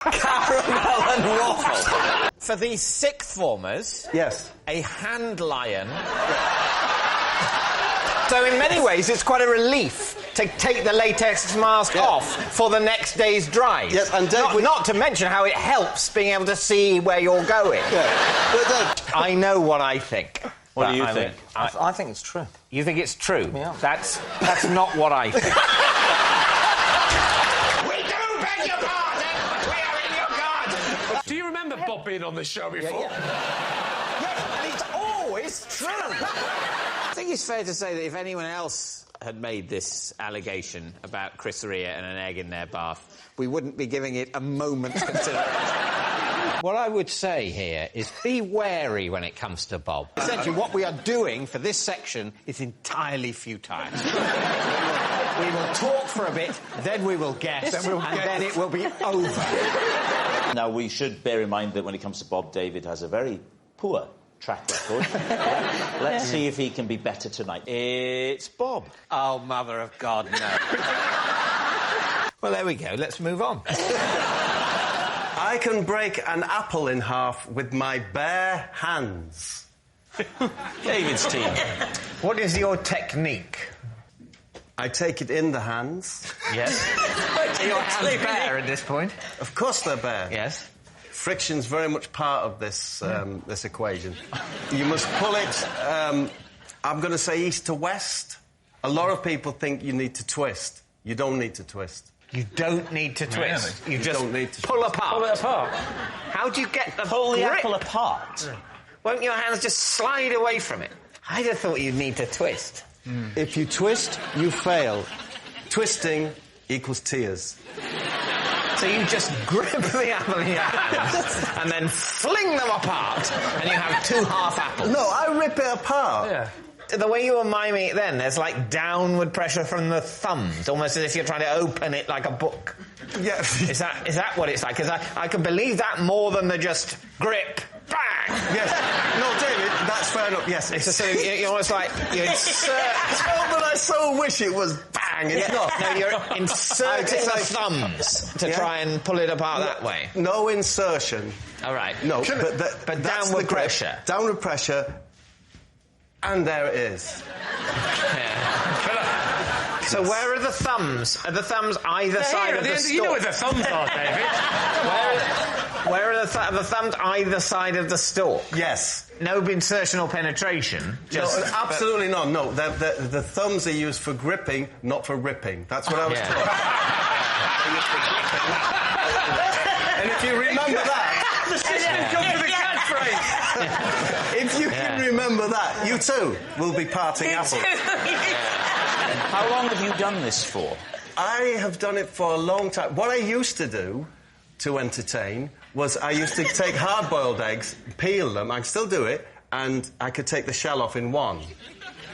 Caramel and waffle. For the sixth formers... Yes. A hand lion. So in many ways, it's quite a relief to take the latex mask off for the next day's drive. Yes, and not to mention how it helps being able to see where you're going. Yeah. But I know what I think. What do you think? I think it's true. You think it's true? Yeah. That's not what I think. We do beg your pardon! We are in your garden! Do you remember Bob being on this show before? Yes, and it's always true. I think it's fair to say that if anyone else had made this allegation about Chris Rea and an egg in their bath, we wouldn't be giving it a moment's consideration. What I would say here is be wary when it comes to Bob. Essentially, what we are doing for this section is entirely futile. We will talk for a bit, then we will guess, then it will be over. Now, we should bear in mind that when it comes to Bob, David has a very poor track record. Let's see if he can be better tonight. It's Bob. Oh, Mother of God, no. Well, there we go. Let's move on. I can break an apple in half with my bare hands. David's team. What is your technique? I take it in the hands. Yes. Are your hands bare at this point? Of course they're bare. Yes. Friction's very much part of this this equation. You must pull it, I'm going to say east to west. A lot of people think you need to twist. You don't need to twist. You don't need to twist. Really? You just don't need to pull apart. Pull it apart. How do you get the Pull the grip? apple apart. Won't your hands just slide away from it? I'd have thought you'd need to twist. If you twist, you fail. Twisting equals tears. So you just grip the apple in your hands and then fling them apart, and you have two half apples. No, I rip it apart. Yeah. The way you were miming it then, there's like downward pressure from the thumbs, almost as if you're trying to open it like a book. Yeah. Is that what it's like? Because I can believe that more than the just grip, bang! Yes. No, David, that's fair enough. Yes. It's just sort of, you're almost like, you insert... But I so wish it was bang. It's not. No, you're inserting the thumbs to try and pull it apart that way. No insertion. All right. No, but that's downward the grip. pressure. Downward pressure. And there it is. Yeah. So where are the thumbs? Are the thumbs either side of the stalk? You know where the thumbs are, David. Where are the thumbs either side of the stalk? Yes. No insertion or penetration? No, absolutely not. No, the thumbs are used for gripping, not for ripping. That's what I was taught. And if you remember that... The system comes with a catchphrase. If you can remember that, you too will be parting apples. How long have you done this for? I have done it for a long time. What I used to do to entertain was I used to take hard-boiled eggs, peel them, I can still do it, and I could take the shell off in one.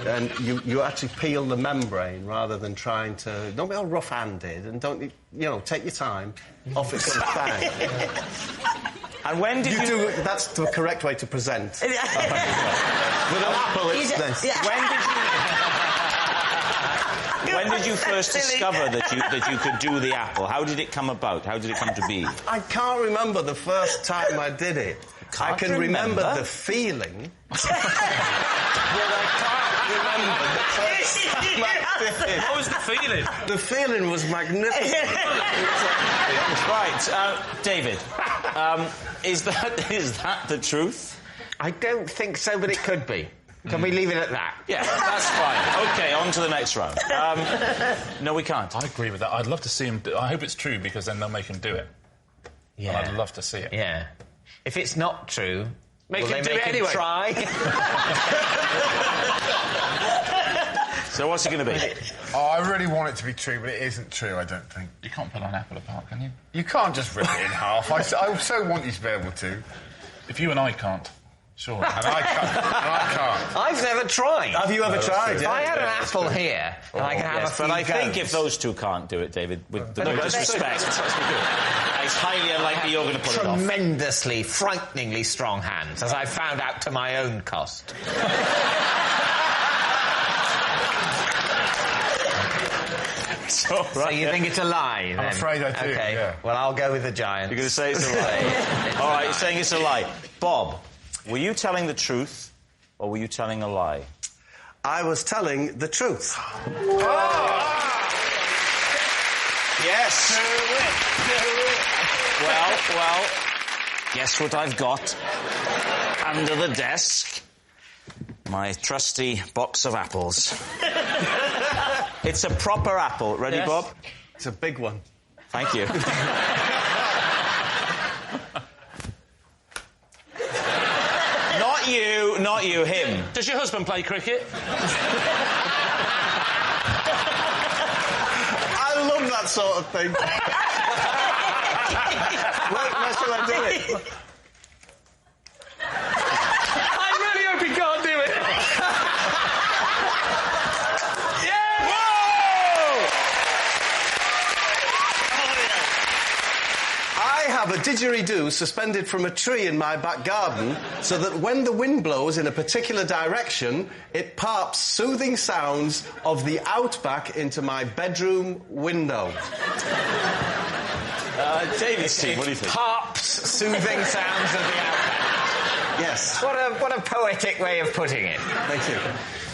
And you actually peel the membrane rather than trying to... Don't be all rough-handed and don't, take your time. Off it comes bang. And when did you... That's the correct way to present. With an apple, it's this. When did you first discover that you could do the apple? How did it come about? How did it come to be? I can't remember the first time I did it. I can remember the feeling. But I can't remember the first time I did it. What was the feeling? The feeling was magnificent. Right, David, is that the truth? I don't think so, but it could be. Can we leave it at that? Yeah, that's fine. OK, on to the next round. No, we can't. I agree with that. I'd love to see him... I hope it's true, because then they'll make him do it. Yeah. And I'd love to see it. Yeah. If it's not true... Make him do it anyway. Try? So what's it going to be? Oh, I really want it to be true, but it isn't true, I don't think. You can't pull an apple apart, can you? You can't just rip it in half. I so want you to be able to. If you and I can't, sure. And I can't. I've never tried. Have you ever tried? If I had an apple here, and I could have a few But I think goes. if those two can't do it, David, with no disrespect, it's highly unlikely you're going to pull it off. Tremendously, frighteningly strong hands, as I found out to my own cost. So you think it's a lie, then? I'm afraid I do, OK, yeah. well, I'll go with the Giants. You're going to say it's a lie? All right, you're saying it's a lie. Bob, were you telling the truth or were you telling a lie? I was telling the truth. Yes. Well, guess what I've got under the desk? My trusty box of apples. It's a proper apple. Ready, Yes. Bob? It's a big one. Thank you. Not you, him. Does your husband play cricket? I love that sort of thing. Where shall I do it? I really hope he can't do it. Yeah! I have a didgeridoo suspended from a tree in my back garden so that when the wind blows in a particular direction, it parps soothing sounds of the Outback into my bedroom window. David's team, what do you think? Parps, soothing sounds of the Outback. Yes. What a poetic way of putting it. Thank you.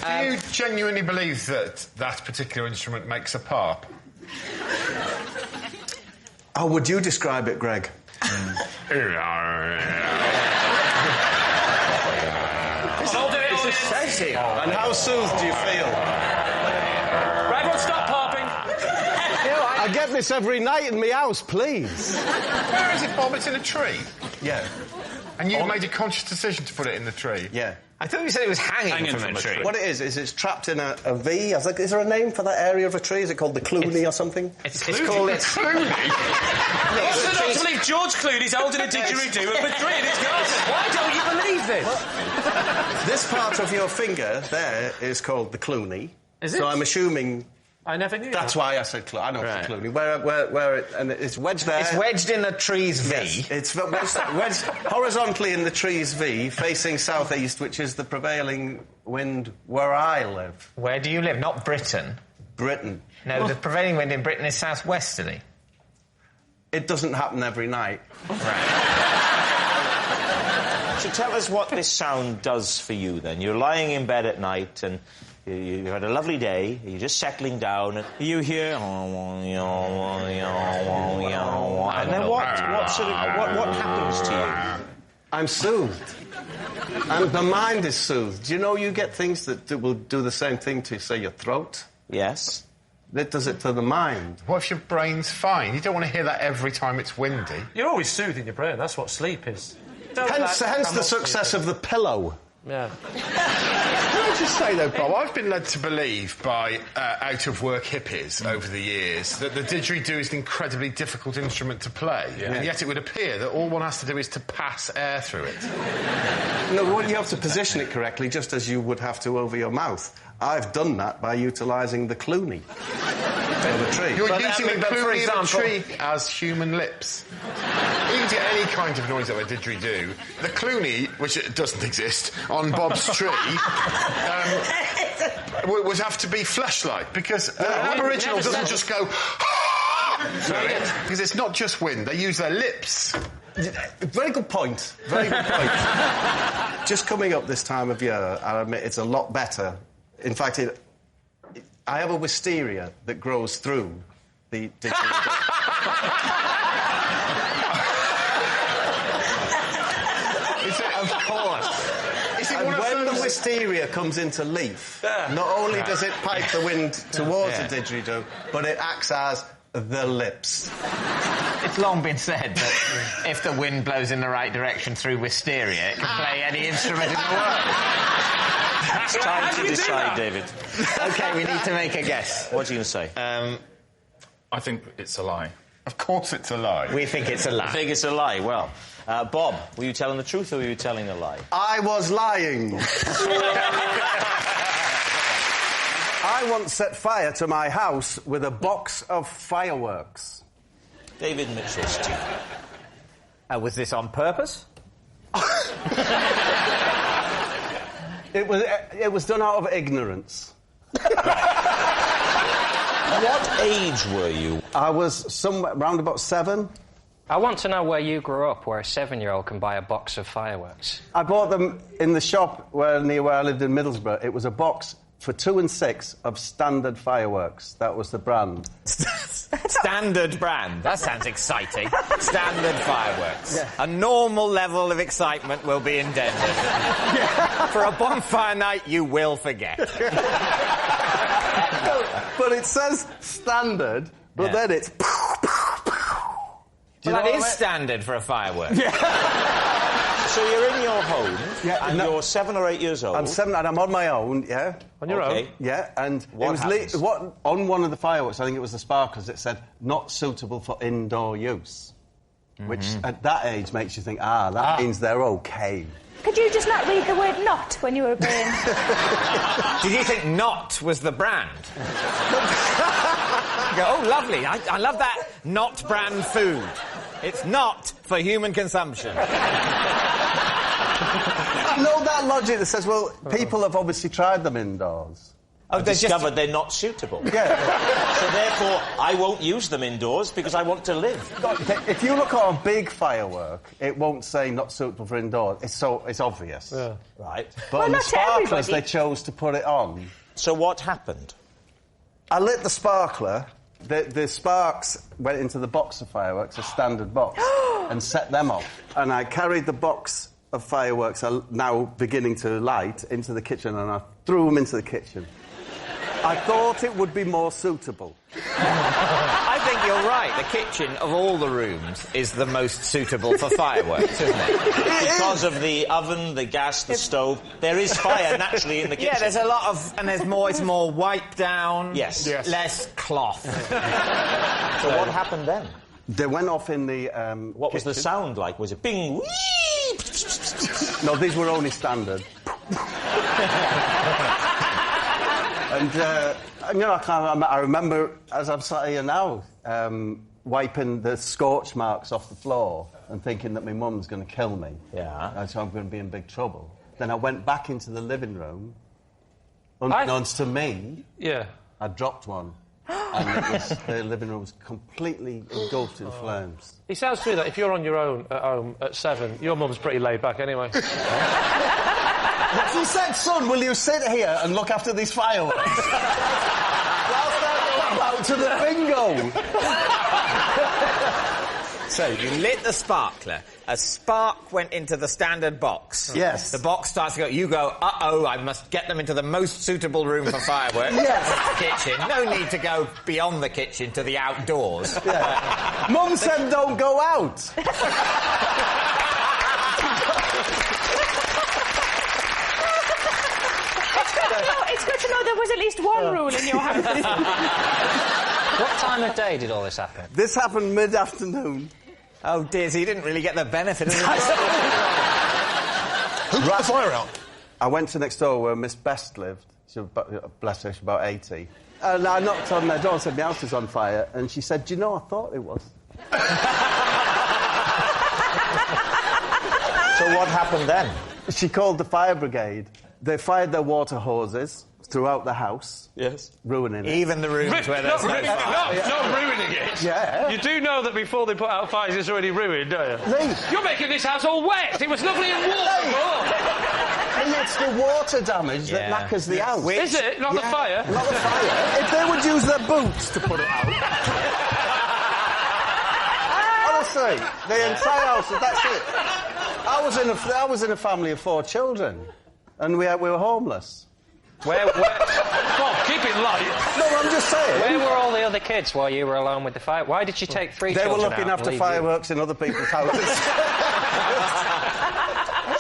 Do you genuinely believe that that particular instrument makes a parp? How would you describe it, Greg? Hold it, hold it. Says here. And how soothed do you feel? Right, everyone stop parping. I get this every night in my house, please. Where is it, Bob? It's in a tree. Yeah. And you made a conscious decision to put it in the tree. Yeah. I thought you said it was hanging from a tree. What it is it's trapped in a V. I was like, is there a name for that area of a tree? Is it called the Clooney or something? It's called... What's it not to believe George Clooney's holding a didgeridoo at Madrid in his garden? Why don't you believe this? This part of your finger there is called the Clooney. Is it? So I'm assuming... I never knew That's that. why I said Clooney. I know it's the Clooney. Where it... And it's wedged there. It's wedged in the tree's V. Yes, it's wedged horizontally in the tree's V, facing southeast, which is the prevailing wind where I live. Where do you live? Not Britain. Britain. No, the prevailing wind in Britain is southwesterly. It doesn't happen every night. So tell us what this sound does for you, then. You're lying in bed at night and you had a lovely day, you're just settling down, and you hear... And then what happens to you? I'm soothed. And the mind is soothed. You know, you get things that will do the same thing to, say, your throat. Yes. It does it to the mind. What if your brain's fine? You don't want to hear that every time it's windy. You're always soothing your brain, that's what sleep is. Hence the success of the pillow. Yeah. Can I just say, though, Bob, I've been led to believe by out-of-work hippies over the years that the didgeridoo is an incredibly difficult instrument to play, and yet it would appear that all one has to do is to pass air through it. No, well, you have to position it correctly, just as you would have to over your mouth. I've done that by utilising the Clooney of the tree. You're using the Clooney of the tree as human lips. You can get any kind of noise out of a didgeridoo. The Clooney, which doesn't exist, on Bob's tree, would have to be flesh-like, because an Aboriginal doesn't just go... because it's not just wind, they use their lips. Very good point. Very good point. Just coming up this time of year, I'll admit it's a lot better. In fact, I have a wisteria that grows through the didgeridoo. Of course. And when the wisteria comes into leaf, not only does it pipe the wind towards the didgeridoo, but it acts as the lips. It's long been said that if the wind blows in the right direction through wisteria, it can play any instrument in the world. It's time to decide, David. OK, we need to make a guess. What are you going to say? I think it's a lie. Of course it's a lie. We think it's a lie. I think it's a lie. Well, Bob, were you telling the truth or were you telling a lie? I was lying. I once set fire to my house with a box of fireworks. David Mitchell's team. Was this on purpose? It was done out of ignorance. What age were you? I was somewhere around about 7. I want to know where you grew up, where a 7-year-old can buy a box of fireworks. I bought them in the shop near where I lived in Middlesbrough. It was a box for 2 and 6 of standard fireworks. That was the brand. Standard brand. That sounds exciting. Standard fireworks. Yeah. A normal level of excitement will be endangered. For a bonfire night, you will forget. But it says standard, but then it's... Well, that is standard for a firework. So you're in your home, and you're 7 or 8 years old. I'm 7 and I'm on my own, yeah. On your own? Yeah, and What happens? on one of the fireworks, I think it was the sparklers, it said, not suitable for indoor use. Which, at that age, makes you think, that means they're OK. Could you just not read the word not when you were being... Did you think not was the brand? You go, oh, lovely. I love that not brand food. It's not for human consumption. I know that logic that says, well, people have obviously tried them indoors. I've discovered they're not suitable. Yeah. So therefore, I won't use them indoors because I want to live. If you look at a big firework, it won't say not suitable for indoors. It's obvious. Yeah. Right. But Well, on the not sparklers, everybody. they chose to put it on. So what happened? I lit the sparkler. The sparks went into the box of fireworks, a standard box, and set them off. And I carried the box of fireworks, now beginning to light, into the kitchen, and I threw them into the kitchen. I thought it would be more suitable. I think you're right. The kitchen, of all the rooms, is the most suitable for fireworks, isn't it? Because of the oven, the gas, the stove. There is fire naturally in the kitchen. Yeah, there's a lot of... And there's more... It's more wipe down. Yes. Less cloth. So what happened then? They went off in the What was the kitchen. sound like? Was it bing? Whee? No, these were only standard. And, I remember, as I'm sat here now, wiping the scorch marks off the floor and thinking that my mum's going to kill me. Yeah. And so I'm going to be in big trouble. Then I went back into the living room. Unbeknownst to me, I dropped one. And the living room was completely engulfed in flames. It sounds to me that if you're on your own at home at 7, your mum's pretty laid back anyway. She said, son, will you sit here and look after these fireworks? Whilst I go out to the bingo. So, you lit the sparkler. A spark went into the standard box. Yes. The box starts to go... You go, uh-oh, I must get them into the most suitable room for fireworks. Yes. The kitchen. No need to go beyond the kitchen to the outdoors. Yeah. Mum said don't go out. It's good to know there was at least one rule in your house. What time of day did all this happen? This happened mid-afternoon. Oh, dear, so you didn't really get the benefit of the... Who put the fire out? I went to next door where Miss Best lived. She was bless her, she's about 80. And I knocked on their door and said, my house is on fire. And she said, do you know, I thought it was. So what happened then? She called the fire brigade. They fired their water hoses throughout the house. Yes. Ruining it. Even the rooms where there's no fire. Not ruining it. Yeah. You do know that before they put out fires, it's already ruined, don't you? Lee. You're making this house all wet. It was lovely and warm. And it's the water damage that knackers the house. Is it? Not the fire? Not the fire. If they would use their boots to put it out. Honestly, the entire house, that's it. I was in a family of 4 children, and we were homeless. Where? Come on, keep it light. No, I'm just saying. Where were all the other kids while you were alone with the fire? Why did you take 3 They children were looking out and after leave fireworks in other people's houses.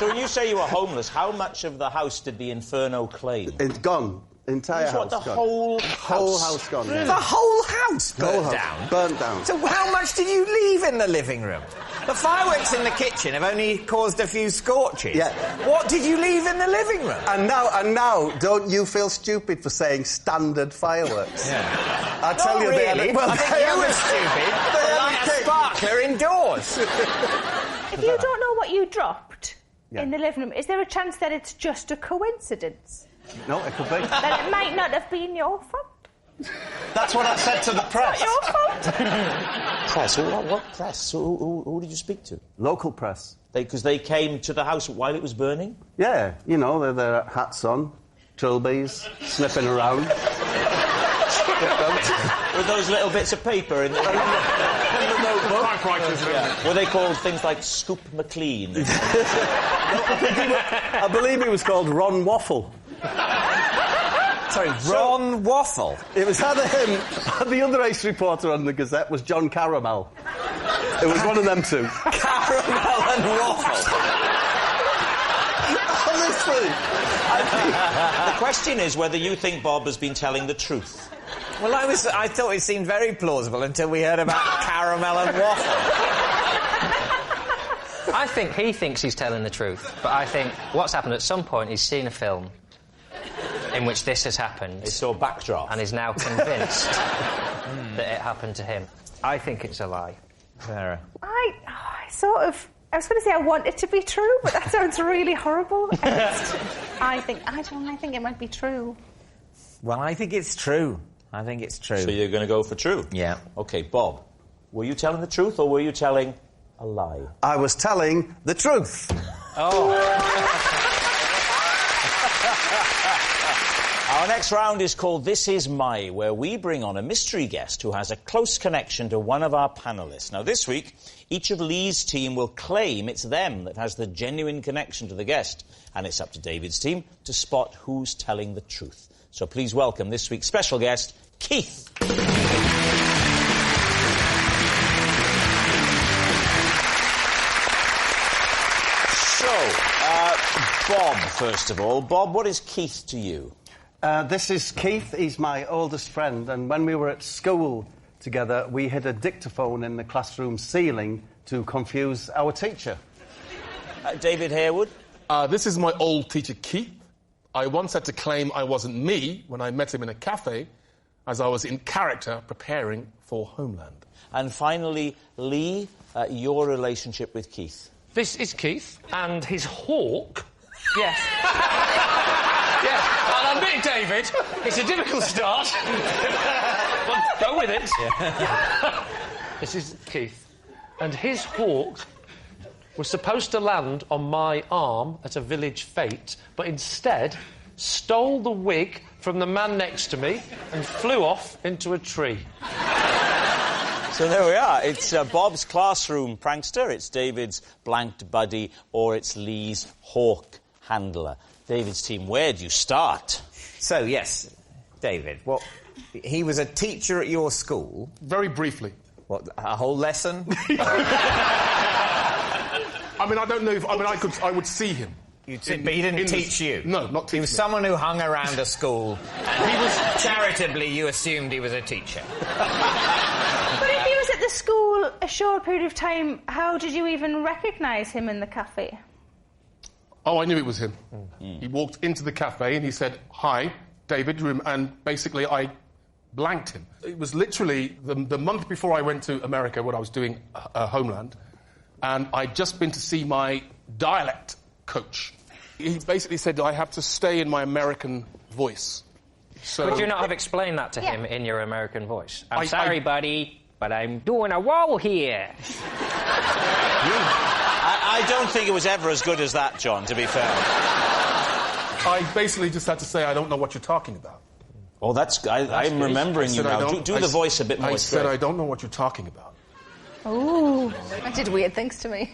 So when you say you were homeless, how much of the house did the inferno claim? It's gone. Entire That's house what, the gone. whole house gone. Yeah. The whole house burnt Whole house down? burnt down. So how much did you leave in the living room? The fireworks in the kitchen have only caused a few scorches. Yeah. What did you leave in the living room? And now, don't you feel stupid for saying standard fireworks? Yeah. I tell you, really. well, I think you were stupid to light a sparkler indoors. If you don't know what you dropped in the living room, is there a chance that it's just a coincidence? No, it could be. That it might not have been your fault? That's what I said to the press. Your fault. Press? What press? Who did you speak to? Local press. Because they came to the house while it was burning? Yeah, you know, they're their hats on, trilbies, sniffing around. With those little bits of paper in the notebook? Were they called things like Scoop McLean? I believe he was called Ron Waffle. Sorry, Ron Waffle? It was either him, the other ace reporter on the Gazette was John Caramel. It was one of them two. Caramel and Waffle. Honestly. The question is whether you think Bob has been telling the truth. Well, I thought it seemed very plausible until we heard about caramel and waffle. I think he thinks he's telling the truth, but I think what's happened at some point, he's seen a film in which this has happened. He saw Backdraft. And is now convinced that it happened to him. I think it's a lie. Sarah. I was going to say I want it to be true, but that sounds really horrible. I think it might be true. Well, I think it's true. I think it's true. So you're going to go for true? Yeah. OK, Bob, were you telling the truth or were you telling a lie? I was telling the truth. Oh. Our next round is called This Is My, where we bring on a mystery guest who has a close connection to one of our panellists. Now, this week, each of Lee's team will claim it's them that has the genuine connection to the guest, and it's up to David's team to spot who's telling the truth. So please welcome this week's special guest, Keith. Bob, first of all. Bob, what is Keith to you? This is Keith. He's my oldest friend, and when we were at school together, we hid a dictaphone in the classroom ceiling to confuse our teacher. David Harewood? This is my old teacher, Keith. I once had to claim I wasn't me when I met him in a cafe, as I was in character preparing for Homeland. And finally, Lee, your relationship with Keith. This is Keith, and his hawk... Yes. Yeah, I'll admit, David, it's a difficult start. Well, go with it. Yeah. This is Keith, and his hawk was supposed to land on my arm at a village fete, but instead stole the wig from the man next to me and flew off into a tree. So there we are. It's Bob's classroom prankster, it's David's blanked buddy, or it's Lee's hawk handler. David's team, where do you start? So, yes, David, he was a teacher at your school? Very briefly. What, a whole lesson? I mean, I don't know if... I would see him. But he didn't teach you? No, not teach me. He was someone who hung around a school, and he was... Charitably, you assumed he was a teacher. But if he was at the school a short period of time, how did you even recognise him in the cafe? Oh, I knew it was him. He walked into the cafe and he said, "Hi, David," and basically I blanked him. It was literally the month before I went to America when I was doing Homeland, and I'd just been to see my dialect coach. He basically said I have to stay in my American voice. So Could you not have explained that to him in your American voice? I'm sorry, buddy, but I'm doing a wall here. I don't think it was ever as good as that, John, to be fair. I basically just had to say, I don't know what you're talking about. Oh, I'm remembering you now. Do the voice a bit more straight. I said, I don't know what you're talking about. Ooh, that did weird things to me.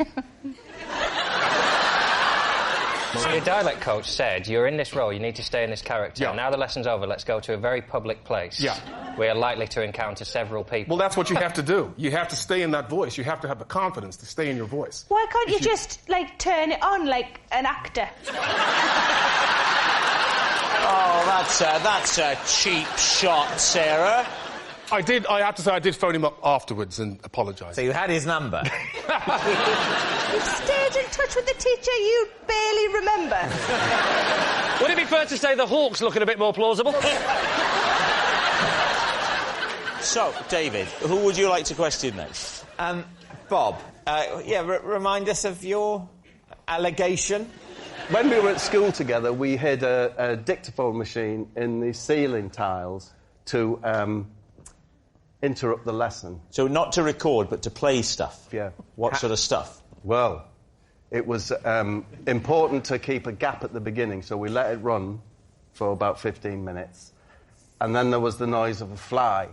So your dialect coach said, you're in this role, you need to stay in this character. Yeah. Now the lesson's over, let's go to a very public place. Yeah. We are likely to encounter several people. Well, that's what you have to do. You have to stay in that voice. You have to have the confidence to stay in your voice. Why can't you just, turn it on like an actor? Oh, that's a cheap shot, Sarah. I have to say, I did phone him up afterwards and apologise. So you had his number? You stayed in touch with the teacher you barely remember. Would it be fair to say the hawk's looking a bit more plausible? So, David, who would you like to question next? Bob, remind us of your allegation. When we were at school together, we hid a dictaphone machine in the ceiling tiles to interrupt the lesson. So not to record, but to play stuff? Yeah. What sort of stuff? Well, it was important to keep a gap at the beginning, so we let it run for about 15 minutes. And then there was the noise of a fly.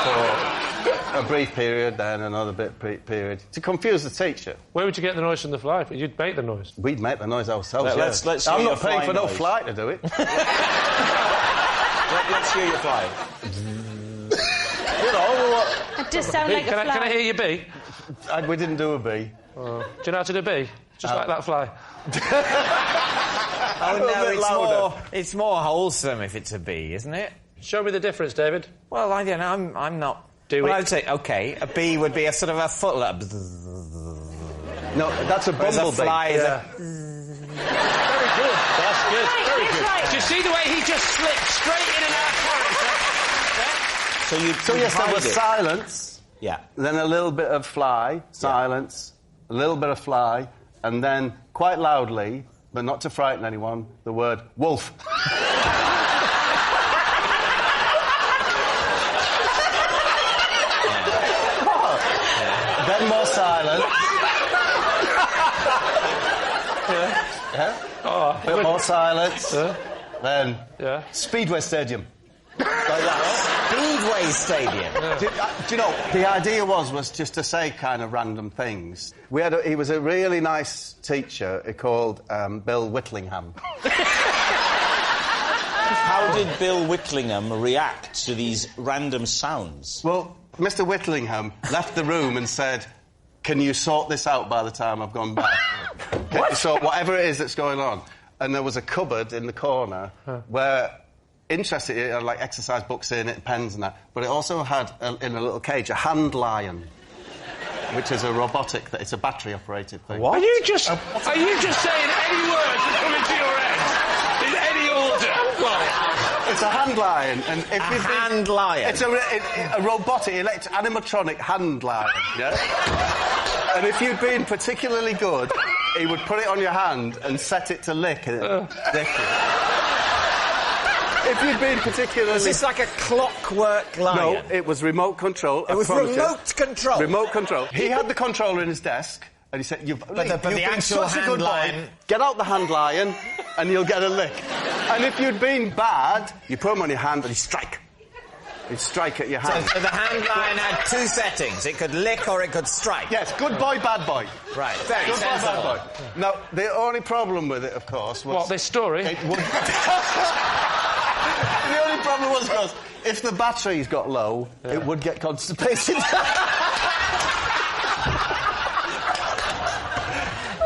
For a brief period, then another period, to confuse the teacher. Where would you get the noise from the fly? You'd make the noise. We'd make the noise ourselves, Let's I'm hear not your paying fly for noise. no fly to do it. Let's hear your fly. You know, It does sound like a fly. Can I hear your bee? we didn't do a bee. Do you know how to do a bee? Just like that fly. Oh, A bit louder. it's more wholesome if it's a bee, isn't it? Show me the difference, David. Well, I don't know. I'm not... Do well, it. I would say, OK, a bee would be a sort of a foot... No, that's a Whereas bumblebee. a fly is Yeah. Very good. That's good. Very good. Right. Do you see the way he just slipped straight in and out of character? So you So yes, there hide was it. silence, Yeah. then a little bit of fly, silence, a little bit of fly, and then, quite loudly, but not to frighten anyone, the word wolf. Then more silence. Yeah? Oh, Bit more silence. Then yeah. Speedway Stadium. like that. Speedway Stadium. Do you know, the idea was just to say kind of random things. He was a really nice teacher called Bill Whitlingham. How did Bill Whitlingham react to these random sounds? Well, Mr. Whitlingham left the room and said, "Can you sort this out by the time I've gone back? Can you sort whatever it is that's going on?" And there was a cupboard in the corner where, interesting, it had like exercise books in it, pens and that, but it also had, in a little cage, a hand lion, which is a robotic, it's a battery-operated thing. What? Are you just saying any words that come into your head? In any order? Well, It's a hand lion, and if A hand lion? It's a robotic, animatronic hand lion, yeah? And if you'd been particularly good, he would put it on your hand and set it to lick it. Lick it. If you'd been particularly... Was this like a clockwork lion? No, it was remote control. It was remote control? Remote control. He had the controller in his desk, and he said, you've the been actual such a hand good boy. lion- Get out the hand lion, and you'll get a lick. And if you'd been bad, you put him on your hand and he'd strike. He'd strike at your hand. So the hand lion had two settings. It could lick or it could strike. Yes, good boy, bad boy. Right, very Good boy, sensible. bad boy. Now, the only problem with it, of course, was... what, this story? It would... The only problem was, of course, if the batteries got low, it would get constipated.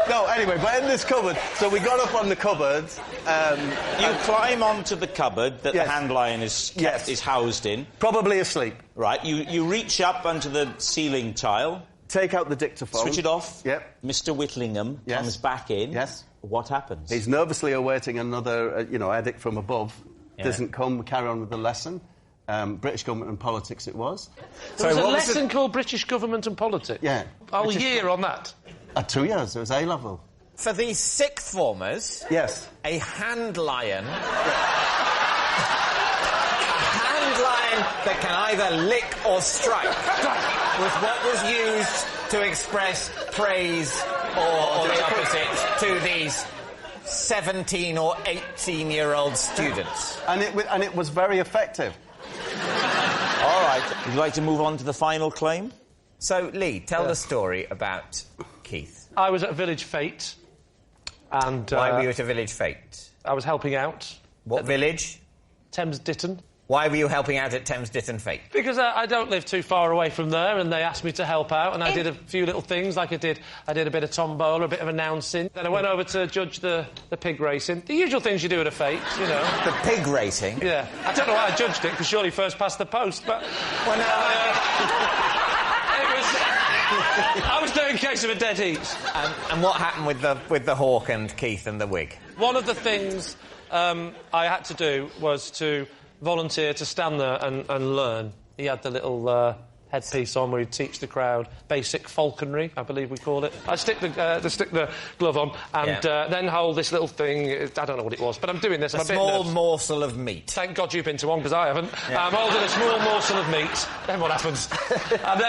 No, anyway, but in this cupboard, so we got up on the cupboard. You climb onto the cupboard that Yes. the hand lion is housed in. Probably asleep. Right, you reach up onto the ceiling tile, Take out the dictaphone. switch it off. Yep. Mr. Whitlingham Yes. comes back in. Yes. What happens? He's nervously awaiting another, edict from above. Yeah. Doesn't come, we carry on with the lesson. British government and politics it was. There was a what was lesson called British Government and Politics? Yeah. Whole year on that? 2 years, it was A-level. For these sixth formers, Yes. a hand lion... a hand lion that can either lick or strike was what was used to express praise or the opposite to these 17 or 18-year-old students. And it was very effective. All right. Would you like to move on to the final claim? So, Lee, tell the story about Keith. I was at a village fete, and... Why were you at a village fete? I was helping out. What village? Thames Ditton. Why were you helping out at Thames Ditton Fete? Because I don't live too far away from there, and they asked me to help out, and I did a few little things, like I did a bit of tombola, a bit of announcing. Then I went over to judge the pig racing. The usual things you do at a fete, you know. The pig racing? Yeah. I don't know why I judged it, because surely first past the post, but... Well, no, I was doing case of a dead heat. and what happened with the hawk and Keith and the wig? One of the things I had to do was to volunteer to stand there and learn. He had the little headpiece on where he'd teach the crowd basic falconry, I believe we call it. I stick the glove on and then hold this little thing. I don't know what it was, but I'm doing this. A small morsel of meat. Thank God you've been to one, because I haven't. I'm holding a small morsel of meat. Then what happens? And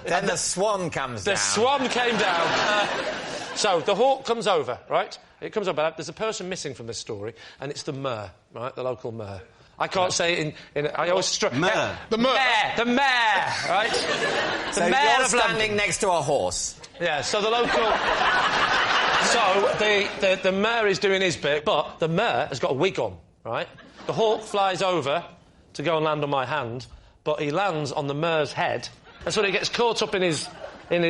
then the swan comes down. The swan came down. So the hawk comes over, right? It comes over. There's a person missing from this story, and it's the mayor, right? The local mayor. I can't say it in I always struggle. Mayor. The mayor, right? So mayor you're of standing London. next to a horse. Yeah, so the local... So the mayor is doing his bit, but the mayor has got a wig on, right? The hawk flies over to go and land on my hand, but he lands on the mayor's head, and so he gets caught up in his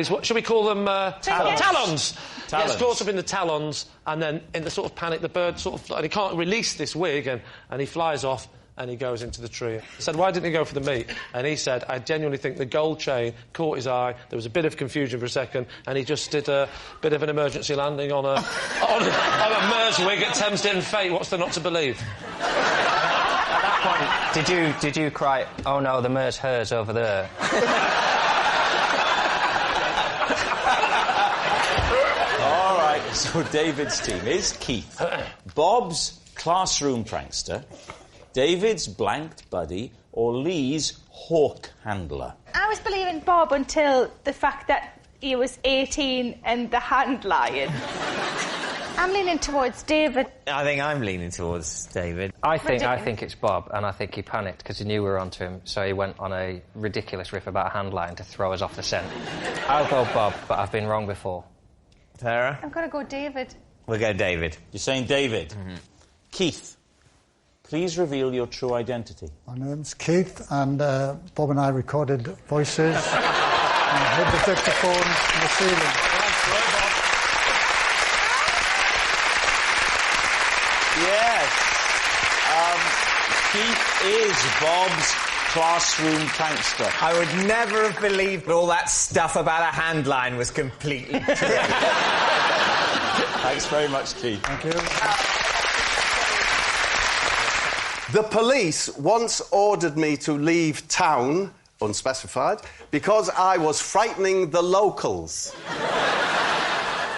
what should we call them? Talons. He gets caught up in the talons, and then in the sort of panic, the bird sort of... And he can't release this wig, and he flies off, and he goes into the tree. I said, why didn't he go for the meat? And he said, I genuinely think the gold chain caught his eye, there was a bit of confusion for a second, and he just did a bit of an emergency landing on a mare's wig at Thamesden Fate. What's there not to believe? At that point, did you cry, oh no, the mare's hers over there? So David's team is Keith, Bob's classroom prankster, David's blanked buddy, or Lee's hawk handler. I was believing Bob until the fact that he was 18 and the hand lion. I'm leaning towards David. I think I'm leaning towards David. I think it's Bob, and I think he panicked because he knew we were onto him, so he went on a ridiculous riff about a hand lion to throw us off the scent. I'll go Bob, but I've been wrong before. Tara? I'm going to go David. We'll go David. You're saying David? Mm-hmm. Keith, please reveal your true identity. My name's Keith, and Bob and I recorded voices and hid the dictaphone in the ceiling. Yes. Keith is Bob's classroom prankster. I would never have believed all that stuff about a hand line was completely true. Thanks very much, Keith. Thank you. The police once ordered me to leave town, unspecified, because I was frightening the locals.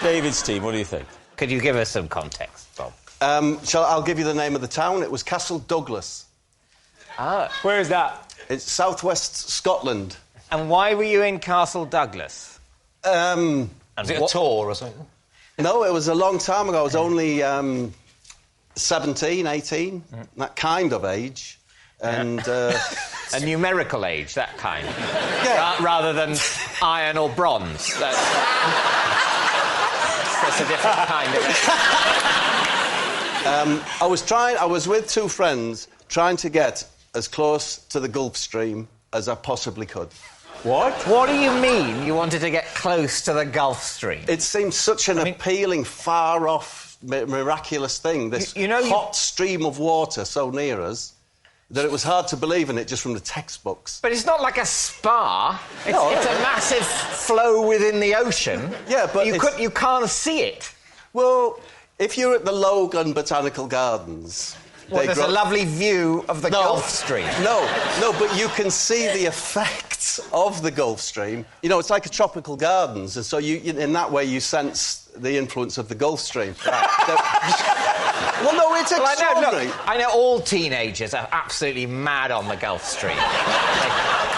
David's team, what do you think? Could you give us some context, Bob? I'll give you the name of the town. It was Castle Douglas. Ah, where is that? It's southwest Scotland. And why were you in Castle Douglas? Was it a tour or something? No, it was a long time ago. I was only 17, 18, that kind of age. And a numerical age, that kind. Yeah. Rather than iron or bronze. That's a different kind of age. I was with two friends trying to get as close to the Gulf Stream as I possibly could. What? What do you mean you wanted to get close to the Gulf Stream? It seemed such an appealing, far-off, miraculous thing, this hot stream of water so near us, that it was hard to believe in it just from the textbooks. But it's not like a spa. It's a massive flow within the ocean. Yeah, but you can't see it. Well, if you're at the Logan Botanical Gardens... Well, there's a lovely view of the Gulf Stream. No, but you can see the effects of the Gulf Stream. You know, it's like a tropical gardens, and so in that way you sense the influence of the Gulf Stream. Well, no, it's extraordinary. I know all teenagers are absolutely mad on the Gulf Stream. They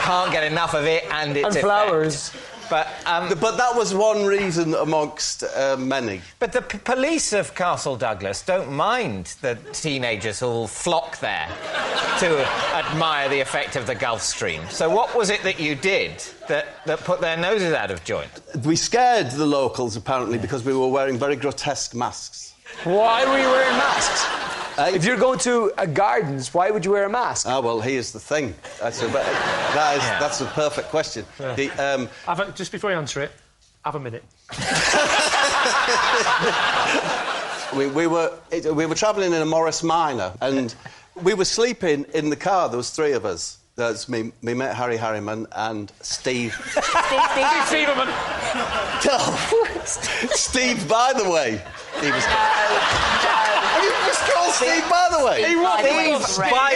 can't get enough of it, and it's... And flowers. But that was one reason amongst many. But the police of Castle Douglas don't mind the teenagers who'll flock there to admire the effect of the Gulf Stream. So what was it that you did that put their noses out of joint? We scared the locals, apparently, because we were wearing very grotesque masks. Why were you wearing masks? If you're going to gardens, why would you wear a mask? Ah, well, here's the thing. That's a perfect question. Yeah. Just before you answer it, have a minute. we were travelling in a Morris Minor, and we were sleeping in the car. There was three of us. There's me mate Harry Harriman and Steve. Steve Seaverman. No, Steve, by the way. He was... He was called Steve, by the way. He was. He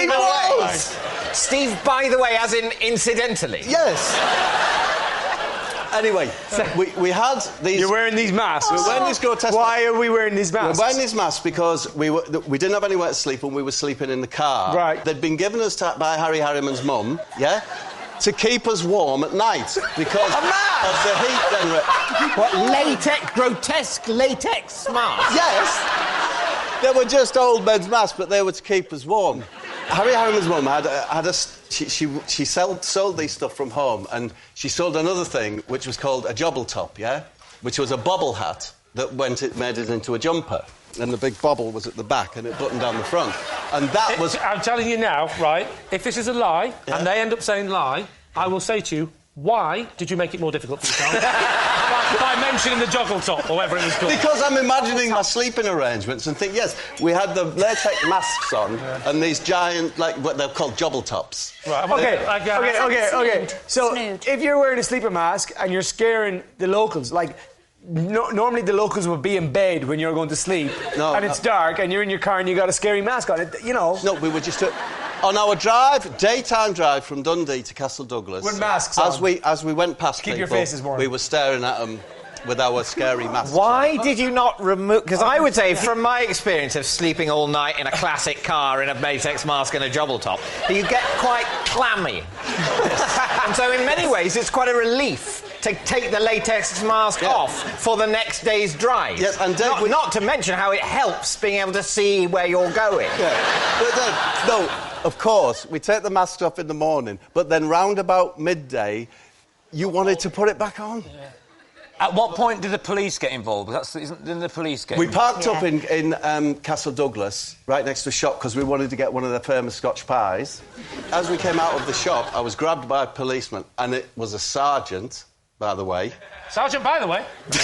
was. Steve, by the way, as in incidentally? Yes. Anyway, we had these... You're wearing these masks? We're wearing these grotesque... Why are we wearing these masks? We're wearing these masks because we didn't have anywhere to sleep and we were sleeping in the car. Right. They'd been given us by Harry Harriman's mum, yeah, to keep us warm at night because of the heat generator. What, grotesque latex masks? Yes. They were just old men's masks, but they were to keep us warm. Harry Harriman's mum she sold these stuff from home, and she sold another thing which was called a jobble top, yeah, which was a bobble hat that made it into a jumper, and the big bobble was at the back and it buttoned down the front, and that was. I'm telling you now, right? If this is a lie and they end up saying lie, I will say to you, why did you make it more difficult for yourself? by mentioning the joggle top or whatever it was called. Because I'm imagining my sleeping arrangements and think, yes, we had the latex masks on and these giant, like, what they're called jobble tops. Right, okay. So, if you're wearing a sleeping mask and you're scaring the locals, like, normally the locals would be in bed when you're going to sleep and it's dark and you're in your car and you got a scary mask on, you know. No, we were just... on our daytime drive from Dundee to Castle Douglas... With masks on. As we went past Keep people, your faces warm. we were staring at them with our scary masks. Why did you not remove... Because I would say, from my experience of sleeping all night in a classic car in a latex mask and a jobble top, you get quite clammy. And so in many ways, it's quite a relief to take the latex mask off for the next day's drive. Yes, and not to mention how it helps being able to see where you're going. Yeah. But then, no, of course, we take the mask off in the morning, but then round about midday, you wanted to put it back on. Yeah. At what point did the police get involved? Didn't the police get involved? We parked up in Castle Douglas, right next to a shop, because we wanted to get one of their famous Scotch pies. As we came out of the shop, I was grabbed by a policeman, and it was a sergeant, by the way. Sergeant, by the way? So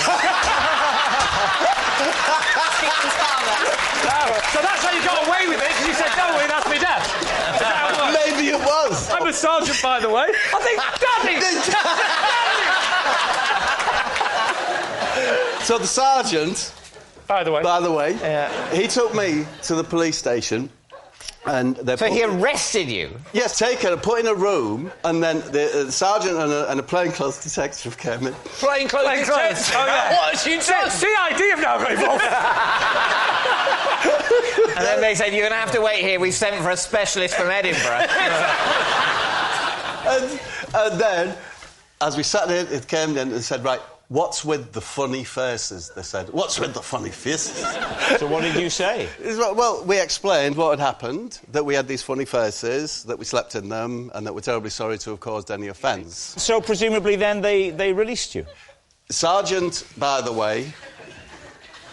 that's how you got away with it, because you said, don't worry, that's me dad. Maybe it was. I'm a sergeant, by the way. I think, Daddy! So the sergeant... By the way. He took me to the police station, and... So he arrested you? Yes, taken and put in a room, and then the sergeant and a plainclothes detective came in. Plainclothes detective? Oh, yeah. What? CID have now got involved. And then they said, you're going to have to wait here. We've sent for a specialist from Edinburgh. and then, as we sat there, it came in and said, right, what's with the funny faces? They said, what's with the funny faces? So what did you say? Well, we explained what had happened, that we had these funny faces, that we slept in them, and that we're terribly sorry to have caused any offence. So presumably then they released you? Sergeant, by the way,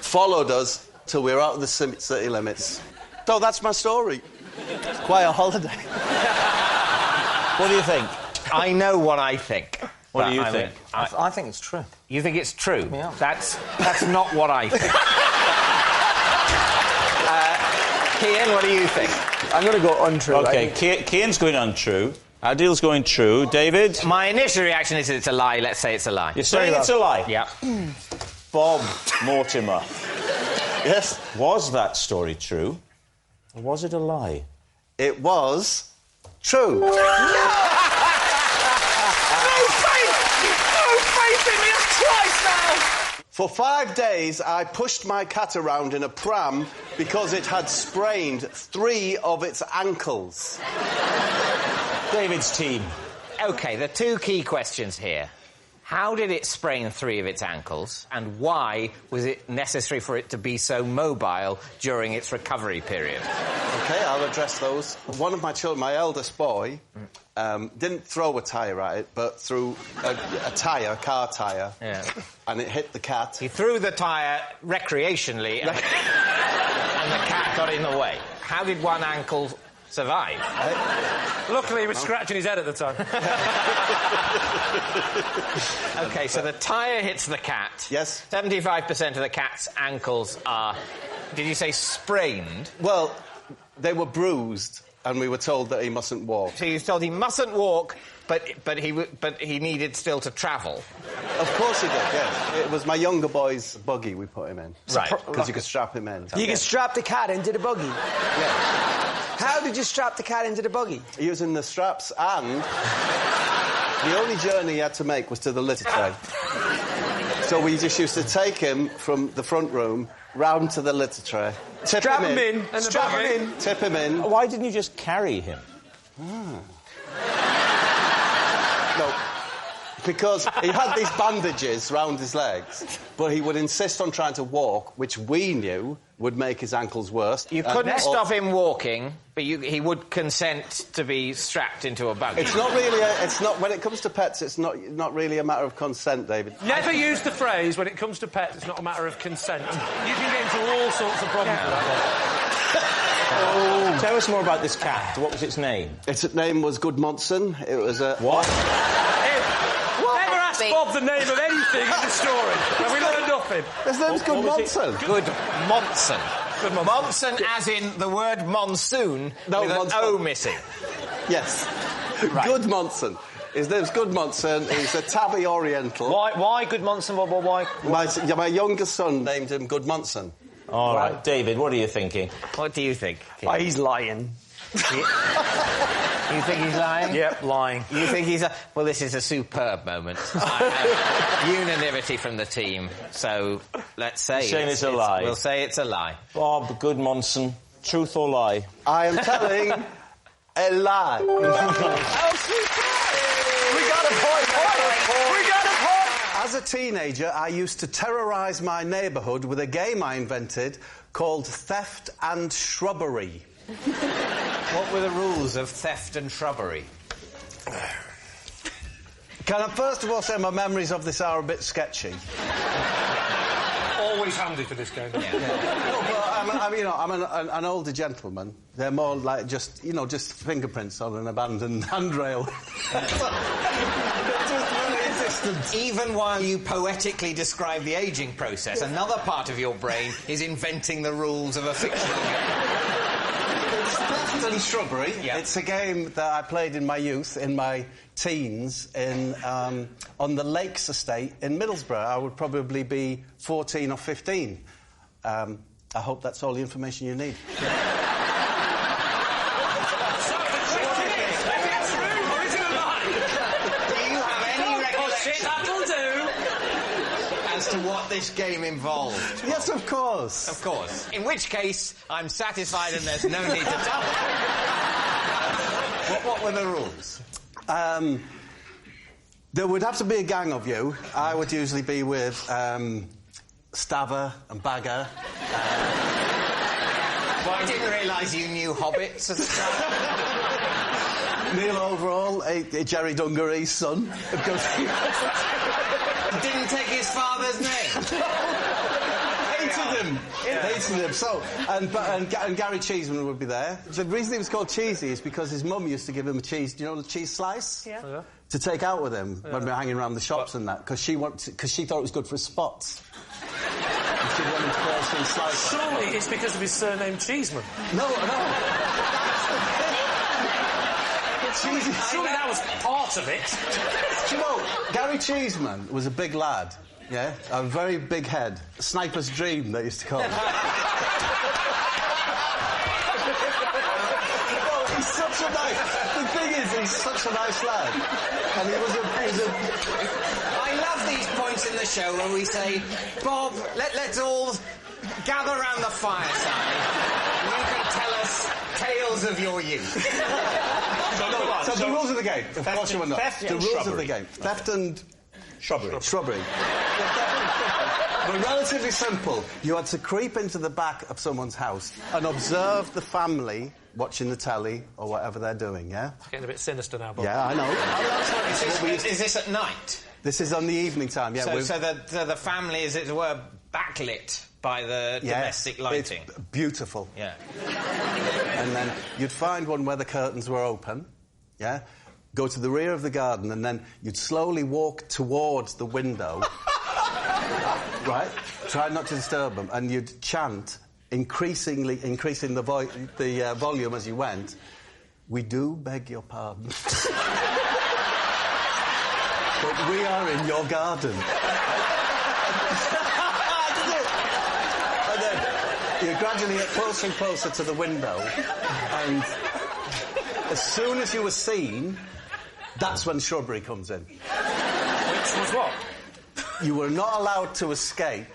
followed us till we were out of the city limits. So that's my story. It's quite a holiday. What do you think? I know what I think. What do you think? I think it's true. You think it's true? Yeah. That's not what I think. Cian, what do you think? I'm going to go untrue. OK, Cian's going untrue. Adil's going true. David? My initial reaction is it's a lie. Let's say it's a lie. You're saying it's a lie? Yeah. Bob Mortimer. Yes? Was that story true? Or was it a lie? It was true. No faith in me twice now! For 5 days, I pushed my cat around in a pram because it had sprained 3 of its ankles. David's team. OK, the two key questions here. How did it sprain 3 of its ankles, and why was it necessary for it to be so mobile during its recovery period? OK, I'll address those. One of my children, my eldest boy, didn't throw a tyre at it, but threw a car tyre, and it hit the cat. He threw the tyre recreationally, and the cat got in the way. How did one ankle survive? Luckily, he was scratching his head at the time. OK, so the tyre hits the cat. Yes. 75% of the cat's ankles are, did you say sprained? Well, they were bruised. and we were told that he mustn't walk. So you were told he mustn't walk, but he needed still to travel. Of course he did, yes. It was my younger boy's buggy we put him in. Right. Because you could strap him in. You could strap the cat into the buggy? Yeah. How did you strap the cat into the buggy? Using the straps, and the only journey he had to make was to the litter tray. So we just used to take him from the front room round to the litter tray. Strap him in. And strap him in. Tip him in. Why didn't you just carry him? No, because he had these bandages round his legs, but he would insist on trying to walk, which we knew would make his ankles worse. You couldn't stop him walking, but he would consent to be strapped into a buggy. It's not really. When it comes to pets, it's not really a matter of consent, David. Never use the phrase, when it comes to pets, it's not a matter of consent. You can get into all sorts of problems with that. Tell us more about this cat. What was its name? Its name was Goodmonson. It was a... What? Never ask Bob the name of anything in the story, and we learned nothing. His name's Goodmonson. Goodmonson. Monson as in the word monsoon with an O missing. Yes. Right. Goodmonson. His name's Goodmonson. He's a tabby oriental. Why Goodmonson? Why? My youngest son named him Goodmonson. All right. David, what are you thinking? What do you think? Oh, he's lying. You think he's lying? Yep, lying. You think he's... Well, this is a superb moment. I have unanimity from the team, so let's say... Saying it's a lie. We'll say it's a lie. Bob Goodmonson, truth or lie? I am telling a lie. Oh, superb! We got a point! We got a point! As a teenager, I used to terrorise my neighbourhood with a game I invented called Theft and Shrubbery. What were the rules of Theft and Shrubbery? Can I first of all say my memories of this are a bit sketchy? Always handy for this game. No, but I'm an older gentleman. They're more like just fingerprints on an abandoned handrail. Even while you poetically describe the ageing process, another part of your brain is inventing the rules of a fictional game. Theft and Shrubbery. Yeah. It's a game that I played in my youth, in my teens, on the Lakes Estate in Middlesbrough. I would probably be 14 or 15. I hope that's all the information you need. To what this game involved. Yes, of course. Of course. In which case, I'm satisfied and there's no need to tell me. What were the rules? There would have to be a gang of you. I would usually be with Staver and Bagger. Well, I didn't realise you knew hobbits as a child. Neil Overall, Jerry Dungaree's son. Didn't take his father's name. Hated him. Hated him. So, and Gary Cheeseman would be there. The reason he was called Cheesy is because his mum used to give him a cheese. Do you know the cheese slice? Yeah. To take out with him when we were hanging around the shops and that, because she thought it was good for his spots. And she'd want him to personally slice. Surely it's because of his surname Cheeseman. No. Surely that was part of it. Do you know, Gary Cheeseman was a big lad, yeah? A very big head. A sniper's dream, they used to call him. He's such a nice... The thing is, he's such a nice lad. And he was a... I love these points in the show where we say, Bob, let's all gather round the fireside and you can tell us tales of your youth. So the rules of the game. Of course you will know. The rules of the game. Theft and Shrubbery. They're relatively simple. You had to creep into the back of someone's house and observe the family watching the telly or whatever they're doing, yeah? It's getting a bit sinister now, Bob. Yeah, I know. Is this at night? This is on the evening time, yeah. So the family, as it were, backlit by the domestic lighting. It's beautiful. Yeah. And then you'd find one where the curtains were open, yeah? Go to the rear of the garden and then you'd slowly walk towards the window, right? Try not to disturb them, and you'd chant, increasing the volume as you went, We do beg your pardon. But we are in your garden. And then you gradually get closer and closer to the window, and as soon as you were seen, that's when Shrubbery comes in. Which was what? You were not allowed to escape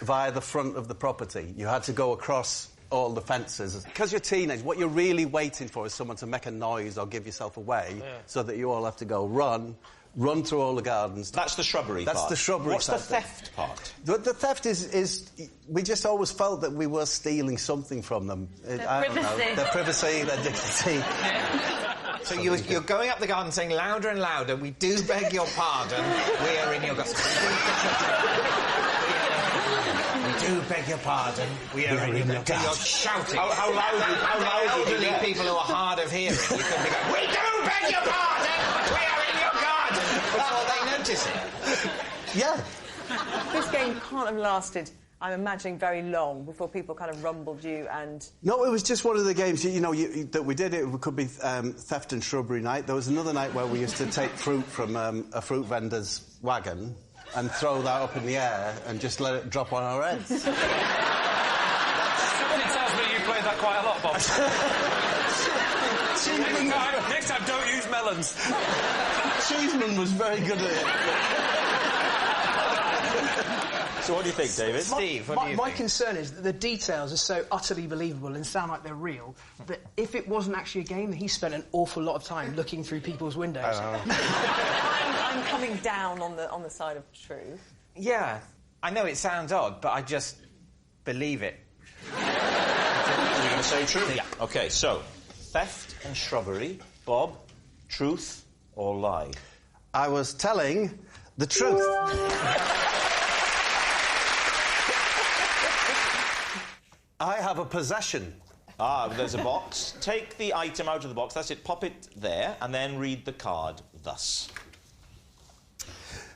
via the front of the property. You had to go across all the fences. Because you're teenage, what you're really waiting for is someone to make a noise or give yourself away, so that you all have to go run through all the gardens. That's the Shrubbery part. That's the Shrubbery What's part. the theft part? The theft is... We just always felt that we were stealing something from them. I don't know. Their privacy, their dignity. So you're going up the garden saying louder and louder, we do beg your pardon, we are in your garden. We do beg your pardon, we are in your garden. You're shouting. How loud would you Elderly get? people who are hard of hearing, you could be going, we do beg your pardon, we are in your garden, before they notice it. Yeah. This game can't have lasted, I'm imagining, very long before people kind of rumbled you and... No, it was just one of the games, that we did. It could be Theft and Shrubbery night. There was another night where we used to take fruit from a fruit vendor's wagon and throw that up in the air and just let it drop on our heads. Somebody tells me you played that quite a lot, Bob. Next time, don't use melons. Cheeseman was very good at it. So what do you think, David? Steve, what do you My think? concern is that the details are so utterly believable and sound like they're real that if it wasn't actually a game, he spent an awful lot of time looking through people's windows. I'm coming down on the side of truth. Yeah, I know it sounds odd, but I just believe it. You're going to say true? Yeah. OK, so, theft and shrubbery. Bob, truth or lie? I was telling the truth. I have a possession. Ah, there's a box. Take the item out of the box. That's it. Pop it there, and then read the card thus.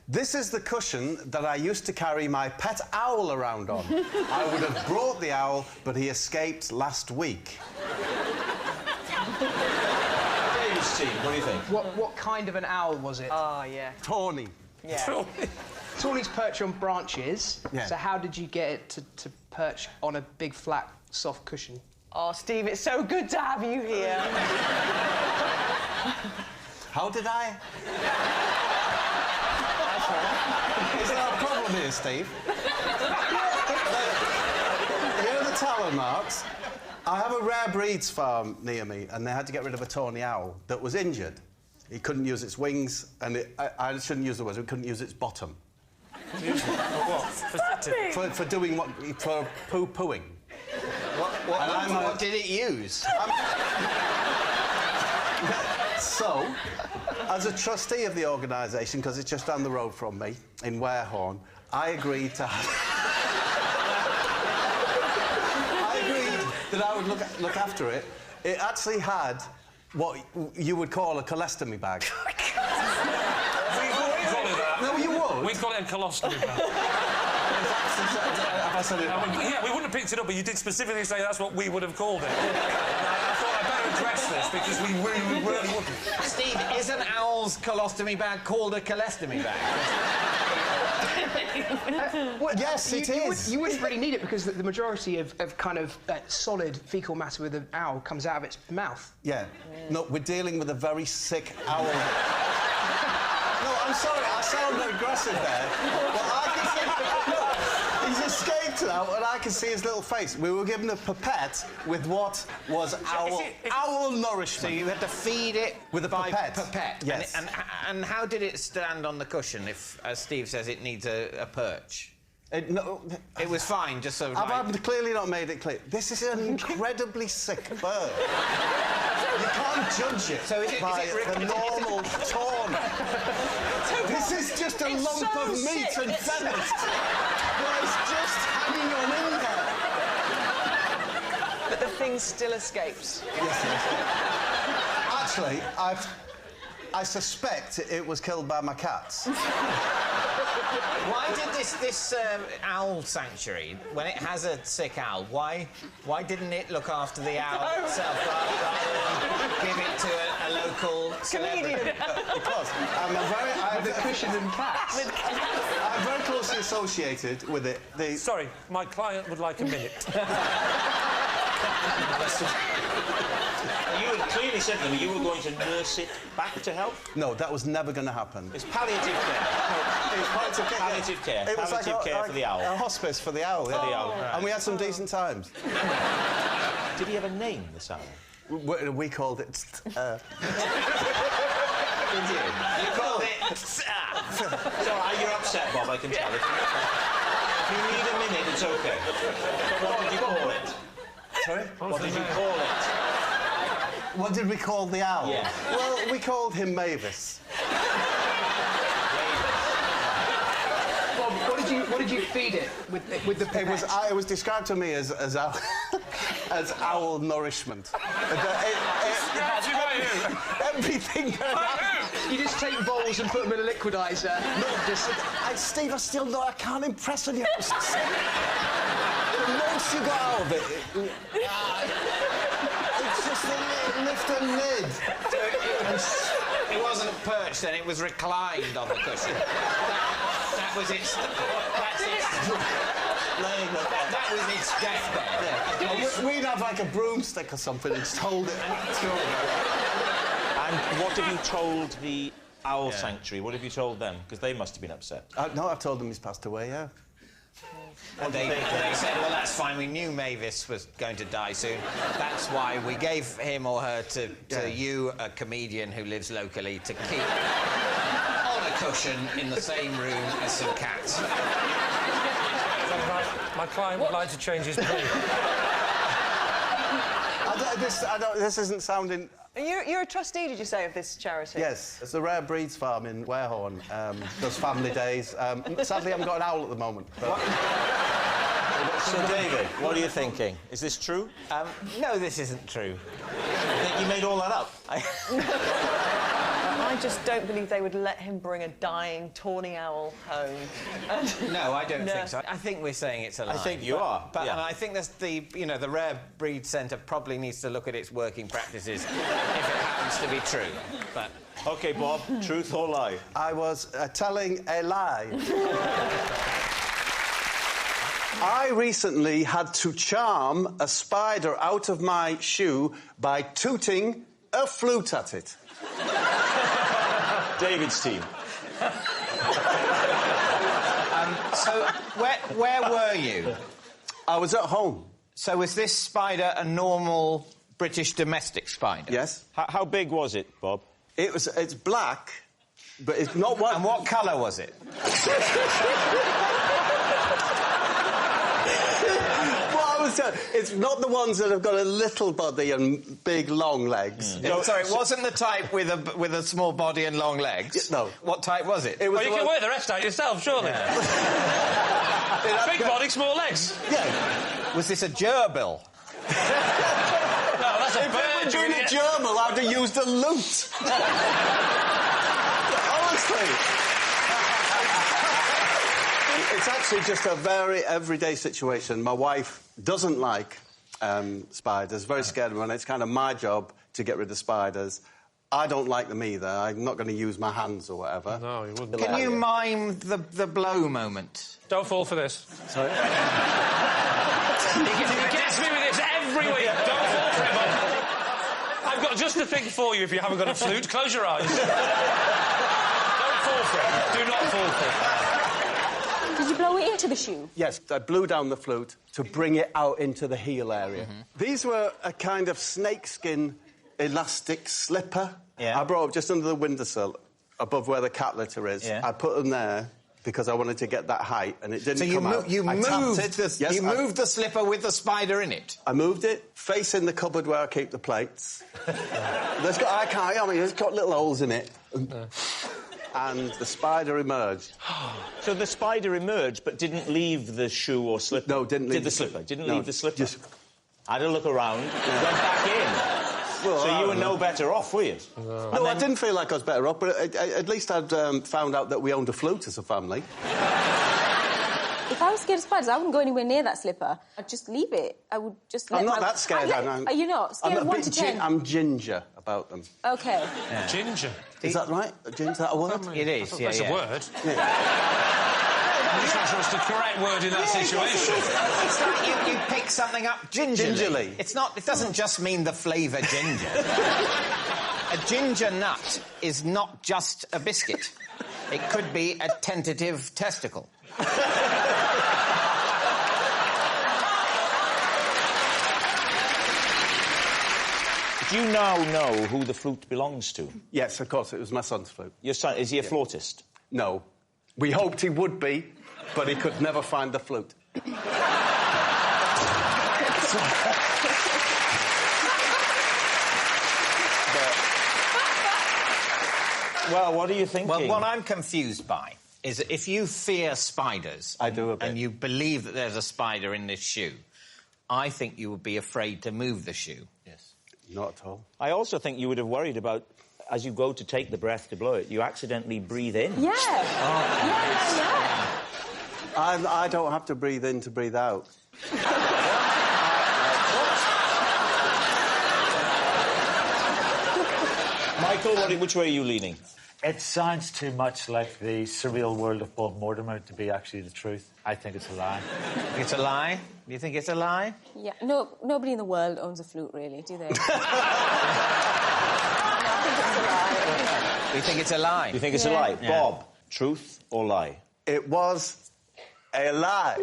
This is the cushion that I used to carry my pet owl around on. I would have brought the owl, but he escaped last week. David's team, what do you think? What kind of an owl was it? Oh, yeah. Tawny. Yeah. Tawny's perch on branches. Yeah. So how did you get it to perch on a big, flat, soft cushion? Oh, Steve, it's so good to have you here. How did I? Is there a problem here, Steve? Here are the talon marks. I have a rare breeds farm near me, and they had to get rid of a tawny owl that was injured. It couldn't use its wings, and I shouldn't use the words, it couldn't use its bottom. For doing what? For poo-pooing. What did it use? So, as a trustee of the organisation, because it's just down the road from me, in Warehorn, I agreed to have... I agreed that I would look after it. It actually had what you would call a colostomy bag. No, you would. We'd call it a colostomy bag. Yeah, we wouldn't have picked it up, but you did specifically say that's what we would have called it. I thought I'd better address this because we really wouldn't. Steve, is an owl's colostomy bag called a colostomy bag? Yes, it is. You wouldn't really need it because the majority of kind of solid fecal matter with an owl comes out of its mouth. Yeah. No, we're dealing with a very sick owl. No, I'm sorry, I sound aggressive there. But I can see... Look, he's escaped now, and I can see his little face. We were given a pipette with what was owl nourishment. So you had to feed it with a pipette. Yes. And how did it stand on the cushion if, as Steve says, it needs a perch? It was fine, just sort of I've clearly not made it clear. This is an incredibly sick bird. You can't judge it by the normal tone. This is just a lump of meat and feathers that is just hanging on in there. But the thing still escapes. Yes, actually, I suspect it was killed by my cats. Why did this this owl sanctuary, when it has a sick owl, why didn't it look after the owl itself rather than give it to a local celebrity? Because With the cushion and cats. I'm very closely associated with it. Sorry, my client would like a minute. You had clearly said to me you were going to nurse it back to health. No, that was never going to happen. It's palliative care. It was palliative care. It was palliative care for the owl. A hospice for the owl. For the owl. And we had some decent times. Did he have a name, this owl? We called it... Did you? You called it... It's all right, you're upset, Bob, I can tell. If you need a minute, it's OK. What did you call it? Sorry? What did you call it? What did we call the owl? Yeah. Well, we called him Mavis. Bob, what did you feed it with the pipette? It was described to me as owl nourishment. Everything. You just take bowls and put them in a liquidizer. Steve, I can't impress on you. The most you got out of it. It's just a lift and lid. It wasn't perched and it was reclined on the cushion. That was its... That was its deathbed. Yeah. We'd have like a broomstick or something and just hold it. And what have you told the owl sanctuary? What have you told them? Because they must have been upset. No, I've told them he's passed away, yeah. And they said, well, that's fine. We knew Mavis was going to die soon. That's why we gave him or her to you, a comedian who lives locally, to keep on a cushion in the same room as some cats. My client would like to change his plea. This isn't sounding... You're a trustee, did you say, of this charity? Yes. It's the Rare Breeds Farm in Warehorn. Does family days. Sadly, I haven't got an owl at the moment. But... So, David, what are you thinking? Is this true? No, this isn't true. I think you made all that up. I just don't believe they would let him bring a dying, tawny owl home. No, I don't think so. I think we're saying it's a lie. I think you are. But and I think that's the Rare Breed Centre probably needs to look at its working practices if it happens to be true. But OK, Bob, truth or lie? I was telling a lie. I recently had to charm a spider out of my shoe by tooting a flute at it. David's team. So, where were you? I was at home. So was this spider a normal British domestic spider? Yes. How big was it, Bob? It's black, but it's not one... And what colour was it? It's not the ones that have got a little body and big, long legs. Sorry, it wasn't the type with a small body and long legs? No. What type was it? Well, you can work the rest out yourself, surely. Yeah. Big body, small legs. Yeah. Was this a gerbil? No, that's a bird. If we were doing a gerbil, I'd have used a lute. Honestly. It's actually just a very everyday situation. My wife doesn't like spiders, very scared of them, and it's kind of my job to get rid of spiders. I don't like them either. I'm not going to use my hands or whatever. No, you wouldn't. Can you mime the blow moment? Don't fall for this. Sorry? He gets me with this every week. Don't fall for it, Bob. I've got just the thing for you if you haven't got a flute. Close your eyes. Don't fall for it. Do not fall for it. Did you blow it into the shoe? Yes, I blew down the flute to bring it out into the heel area. Mm-hmm. These were a kind of snakeskin elastic slipper. Yeah. I brought up just under the windowsill, above where the cat litter is. Yeah. I put them there because I wanted to get that height, and it didn't come out. You moved the slipper with the spider in it? I moved it, facing the cupboard where I keep the plates. It's got little holes in it. And the spider emerged. So the spider emerged, but didn't leave the shoe or slipper? No, didn't leave the slipper. Didn't no, leave the slipper? Just... I had a look around, went back in. Well, so you were no better off, were you? No, I didn't feel like I was better off, but at least I'd found out that we owned a flute as a family. If I was scared of spiders, I wouldn't go anywhere near that slipper. I'd just leave it. I would just let I'm not that scared. Are you not? Scared of 1 to 10? I'm ginger about them. OK. Yeah. Ginger. Is that right? Ginger, is that a word? It is, yeah, That's a word. Yeah. I'm just not sure it's the correct word in that situation. It's like you pick something up gingerly. It's not. It doesn't just mean the flavour ginger. A ginger nut is not just a biscuit. It could be a tentative testicle. Do you now know who the flute belongs to? Yes, of course, it was my son's flute. Your son, is he a flautist? No. We hoped he would be, but he could never find the flute. Well, what are you thinking? Well, what I'm confused by is that if you fear spiders... I do a bit. ...and you believe that there's a spider in this shoe, I think you would be afraid to move the shoe. Yes. Not at all. I also think you would have worried about, as you go to take the breath to blow it, you accidentally breathe in. Yeah. I don't have to breathe in to breathe out. Michael, which way are you leaning? It sounds too much like the surreal world of Bob Mortimer to be actually the truth. I think it's a lie. It's a lie? You think it's a lie? Yeah. No, nobody in the world owns a flute, really, do they? You think it's a lie? You think it's a lie? Yeah. Bob, truth or lie? It was a lie.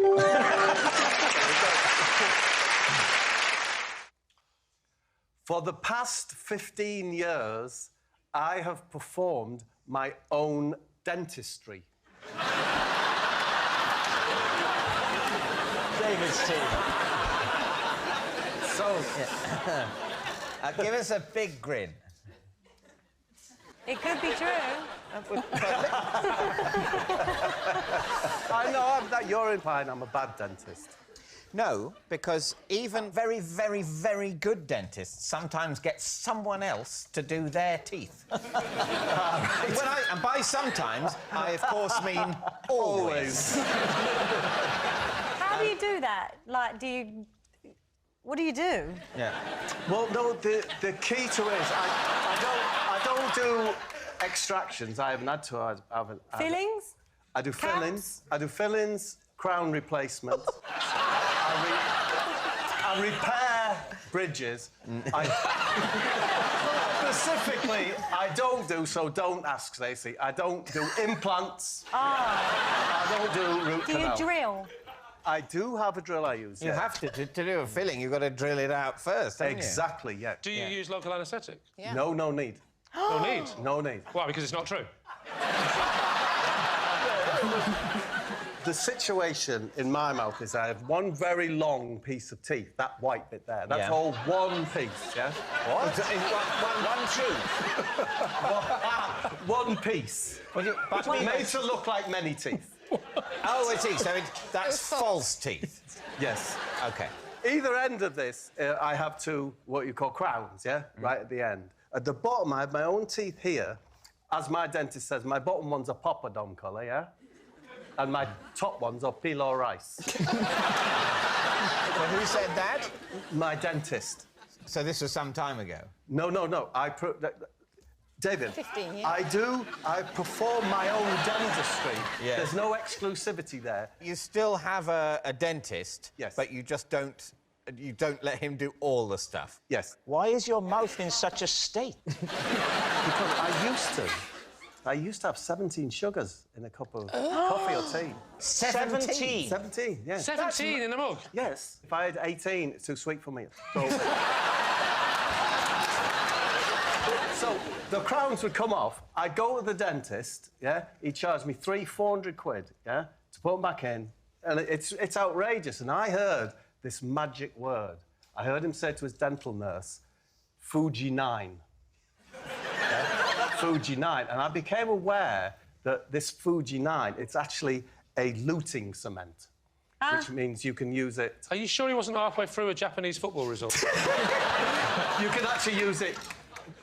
For the past 15 years, I have performed my own dentistry. David's team. So... give us a big grin. It could be true. I know, you're implying I'm a bad dentist. No, because even very, very, very good dentists sometimes get someone else to do their teeth. And by sometimes, I, of course, mean always. How do you do that? Like, what do you do? Yeah. Well, no, the key to it is I don't do extractions. I haven't had to. Fillings? I do fillings. I do fillings, crown replacement. I repair bridges. Specifically, I don't do, so don't ask, Stacey, I don't do implants. I don't do root canal. Do you drill? I do have a drill I use, You have to do a filling, you've got to drill it out first, haven't Exactly, yeah. Do you use local anaesthetic? Yeah. No need. No need? No need. Why, because it's not true? The situation in my mouth is I have one very long piece of teeth, that white bit there. That's all one piece, yeah? What? One tooth? One piece. But made to look like many teeth. Oh, it is. So that's false teeth. Yes. OK. Either end of this, I have two, what you call crowns, yeah? Right at the end. At the bottom, I have my own teeth here. As my dentist says, my bottom one's a poppadom colour, yeah? And my top one's a pilo rice. So who said that? My dentist. So this was some time ago? No. David, 15 years. I perform my own dentistry. Yes. There's no exclusivity there. You still have a dentist, yes, but you just don't let him do all the stuff. Yes. Why is your mouth in such a state? Because I used to have 17 sugars in a cup of coffee or tea. 17? 17, yeah. 17 in a mug? Yes. If I had 18, it's too sweet for me. So the crowns would come off. I'd go to the dentist, yeah? He'd charge me £400, yeah, to put them back in. And it's outrageous. And I heard this magic word. I heard him say to his dental nurse, Fuji9. Fuji9, and I became aware that this Fuji9, it's actually a luting cement, which means you can use it... Are you sure he wasn't halfway through a Japanese football result? You can actually use it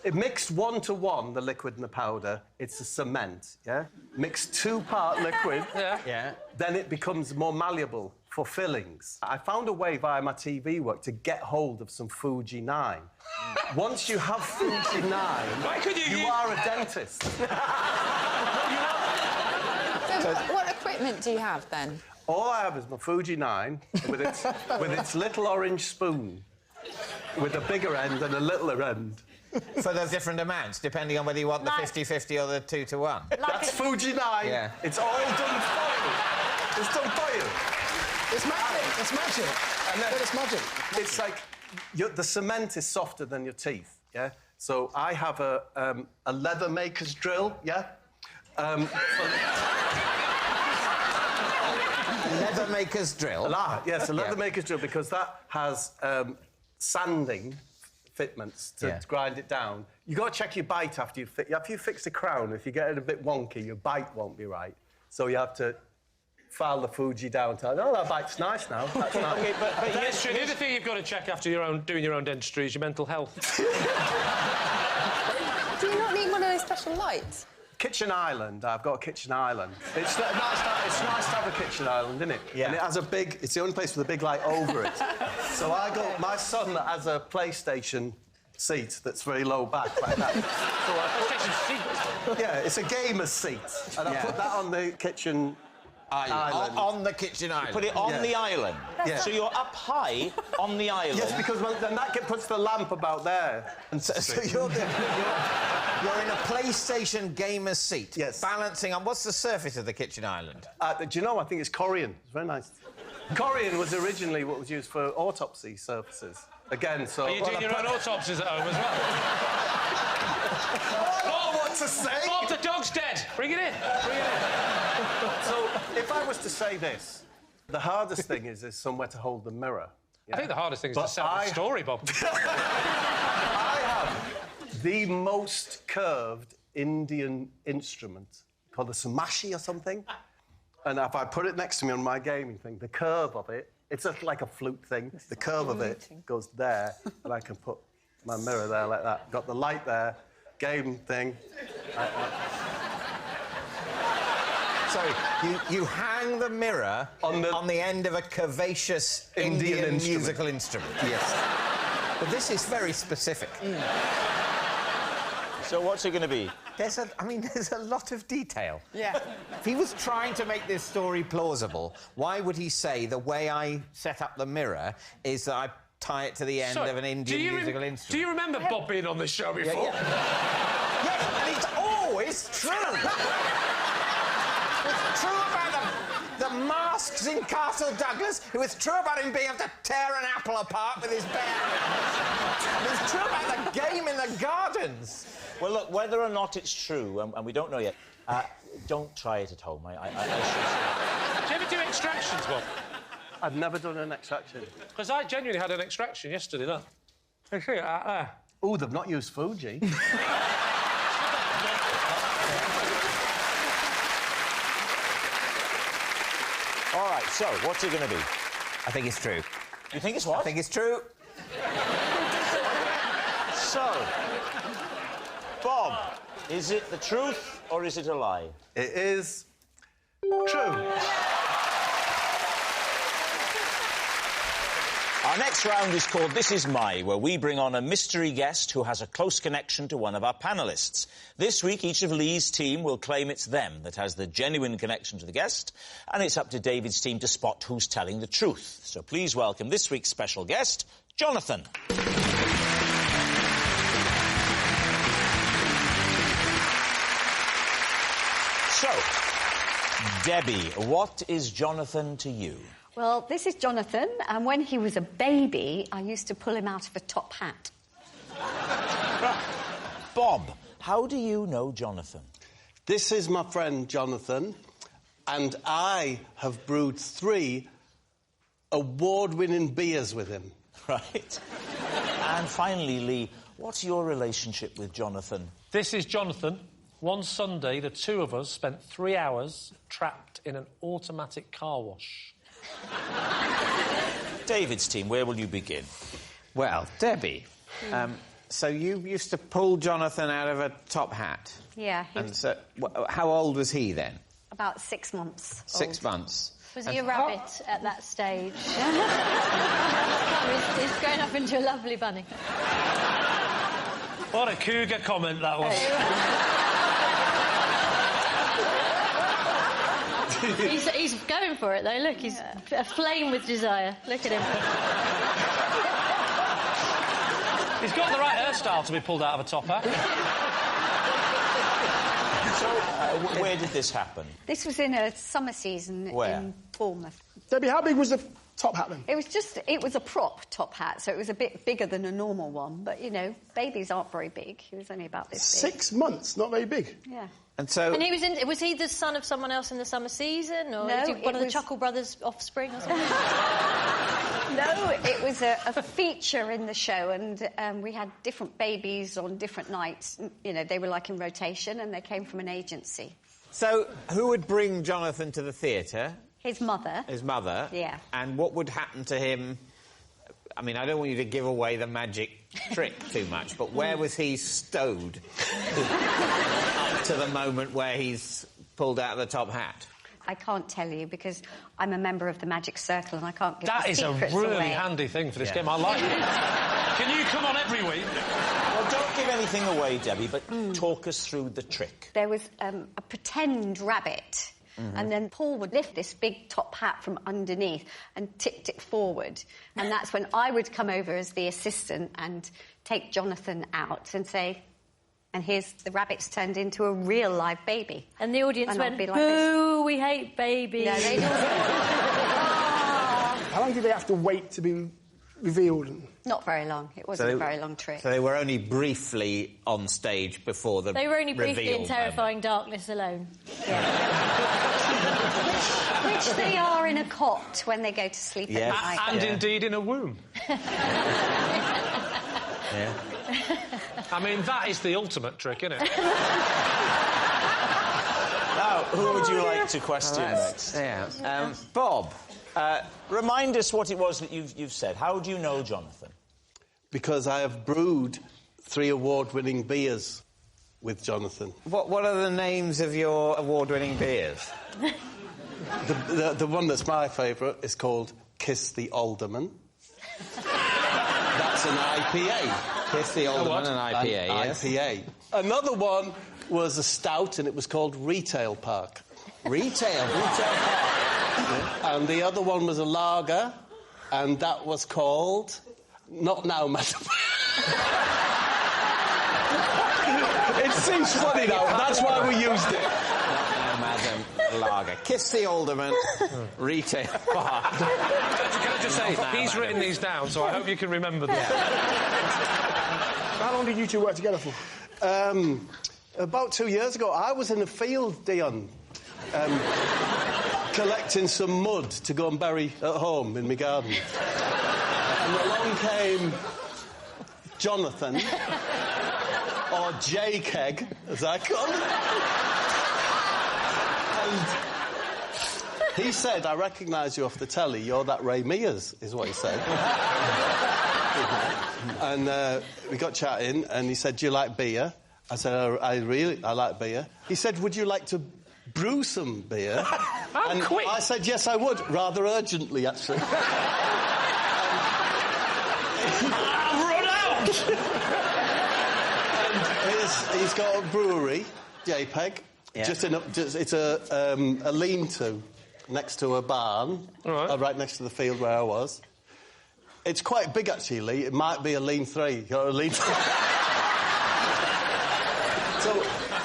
it mixed 1-to-1, the liquid and the powder, it's a cement, yeah? Mix 2-part liquid, yeah, then it becomes more malleable for fillings. I found a way via my TV work to get hold of some Fuji 9. Once you have Fuji 9, you are a dentist. So what equipment do you have, then? All I have is my Fuji 9 with its little orange spoon, with a bigger end and a littler end. For the different amounts, depending on whether you want the 50-50 or the 2-to-1. That's Fuji 9. Yeah. It's all done for you. It's done for you. It's magic. It's magic. And then it's magic. It's like the cement is softer than your teeth. Yeah. So I have a leather maker's drill. Yeah. Leather maker's drill. Yes, a leather maker's drill because that has sanding fitments to grind it down. You got to check your bite after you fix the crown. If you get it a bit wonky, your bite won't be right. So you have to file the Fuji down. Oh, that bite's nice now. That's nice. Okay, but yes, the other thing you've got to check after doing your own dentistry is your mental health. Do you not need one of those special lights? Kitchen island. I've got a kitchen island. It's nice to have a kitchen island, isn't it? Yeah. And it has a big... It's the only place with a big light over it. So I got... My son has a PlayStation seat that's very low back, like that. So PlayStation seat? Yeah, it's a gamer's seat. And I put that on the kitchen... Island. On the kitchen island. You put it on the island. Yeah. So you're up high on the island. Yes, because then that puts the lamp about there. And so you're in a PlayStation gamer's seat. Yes. Balancing on... What's the surface of the kitchen island? Do you know, I think it's corian. It's very nice. Corian was originally what was used for autopsy surfaces. Again, so... Are you doing your own autopsies at home as well? Oh, what to say? Bob, the dog's dead. Bring it in. Bring it in. So, if I was to say this, the hardest thing is somewhere to hold the mirror. I think the hardest thing is to sell the story, Bob. I have the most curved Indian instrument called a samashi or something. And if I put it next to me on my gaming thing, the curve of it, it's like a flute thing. The curve of it goes there, and I can put my mirror there like that. Got the light there, game thing. Sorry, you hang the mirror on the end of a curvaceous Indian musical instrument. Yes. But this is very specific. So what's it going to be? There's a lot of detail. Yeah. If he was trying to make this story plausible, why would he say the way I set up the mirror is that I tie it to the end of an Indian musical instrument? Do you remember Bob being on this show before? Yes, and it's always true. It's true about the masks in Castle Douglas. It was true about him being able to tear an apple apart with his bare hands. It was true about the game in the gardens. Well, look, whether or not it's true, and we don't know yet, don't try it at home. I Do you ever do extractions, Bob? I've never done an extraction. Because I genuinely had an extraction yesterday, look. I see it out there. Oh, they've not used Fuji. All right, so what's it going to be? I think it's true. You think it's what? I think it's true. So, Bob, is it the truth or is it a lie? It is true. Our next round is called This Is My, where we bring on a mystery guest who has a close connection to one of our panellists. This week, each of Lee's team will claim it's them that has the genuine connection to the guest, and it's up to David's team to spot who's telling the truth. So please welcome this week's special guest, Jonathan. So, Debbie, what is Jonathan to you? Well, this is Jonathan, and when he was a baby, I used to pull him out of a top hat. Bob, how do you know Jonathan? This is my friend Jonathan, and I have brewed 3 award-winning beers with him. Right. And finally, Lee, what's your relationship with Jonathan? This is Jonathan. One Sunday, the two of us spent 3 hours trapped in an automatic car wash. David's team, where will you begin? Well, Debbie, So you used to pull Jonathan out of a top hat? Yeah. And so, how old was he then? About 6 months. 6 months. Was he a rabbit at that stage? He's grown up into a lovely bunny. What a cougar comment that was. He's going for it, though. Look, he's aflame with desire. Look at him. He's got the right hairstyle to be pulled out of a top hat. So, where did this happen? This was in a summer season Where? in Bournemouth. Debbie, how big was the top hat then? It was a prop top hat, so it was a bit bigger than a normal one. But, you know, babies aren't very big. He was only about this big. 6 months, not very big. Yeah. And so... And was he the son of someone else in the summer season? Or No, was he one of the was- Chuckle Brothers' offspring or something? No, it was a feature in the show, and we had different babies on different nights. You know, they were like in rotation, and they came from an agency. So, who would bring Jonathan to the theatre? His mother. His mother? Yeah. And what would happen to him? I mean, I don't want you to give away the magic trick too much, but where was he stowed up to the moment where he's pulled out of the top hat? I can't tell you because I'm a member of the Magic Circle and I can't give That the is a secrets really away. handy thing for this game. I like it. Can you come on every week? Well, don't give anything away, Debbie, but talk us through the trick. There was a pretend rabbit. And then Paul would lift this big top hat from underneath and tipped it forward. And that's when I would come over as the assistant and take Jonathan out and say, and here's the rabbit's turned into a real live baby. And the audience And went, I'd be like boo, we hate babies. No, they How long did they have to wait to be revealed? Not very long. It wasn't a very long trick. So they were only briefly on stage before the They were only briefly reveal in terrifying darkness alone. Which they are in a cot when they go to sleep at night. And indeed in a womb. Yeah. I mean, that is the ultimate trick, isn't it? Now, who would you like to question next? Yeah. Bob, remind us what it was that you've said. How do you know Jonathan? Because I have brewed 3 award-winning beers with Jonathan. What are the names of your award-winning beers? The one that's my favourite is called Kiss the Alderman. That's an IPA. Kiss the Alderman, an IPA, yes. IPA. Another one was a stout, and it was called Retail Park. Retail Park. And the other one was a lager, and that was called Not Now, Madam. It seems funny now. That's why we used it. Not Now, Madam Lager. Kiss the Alderman, Retail Park. Can I just say, he's written these down, so I hope you can remember them. How long did you two work together for? About 2 years ago, I was in a field, Dion, collecting some mud to go and bury at home in my garden. And along came Jonathan, or J-Keg, as I call him. And he said, I recognise you off the telly, you're that Ray Mears, is what he said. And we got chatting, and he said, do you like beer? I said, I like beer. He said, would you like to brew some beer? And quick. I said, yes, I would, rather urgently, actually. I've run out! And he's got a brewery, JPEG. Yeah. It's a lean-to next to a barn, right next to the field where I was. It's quite big, actually. It might be a lean 3 or a lean 3. So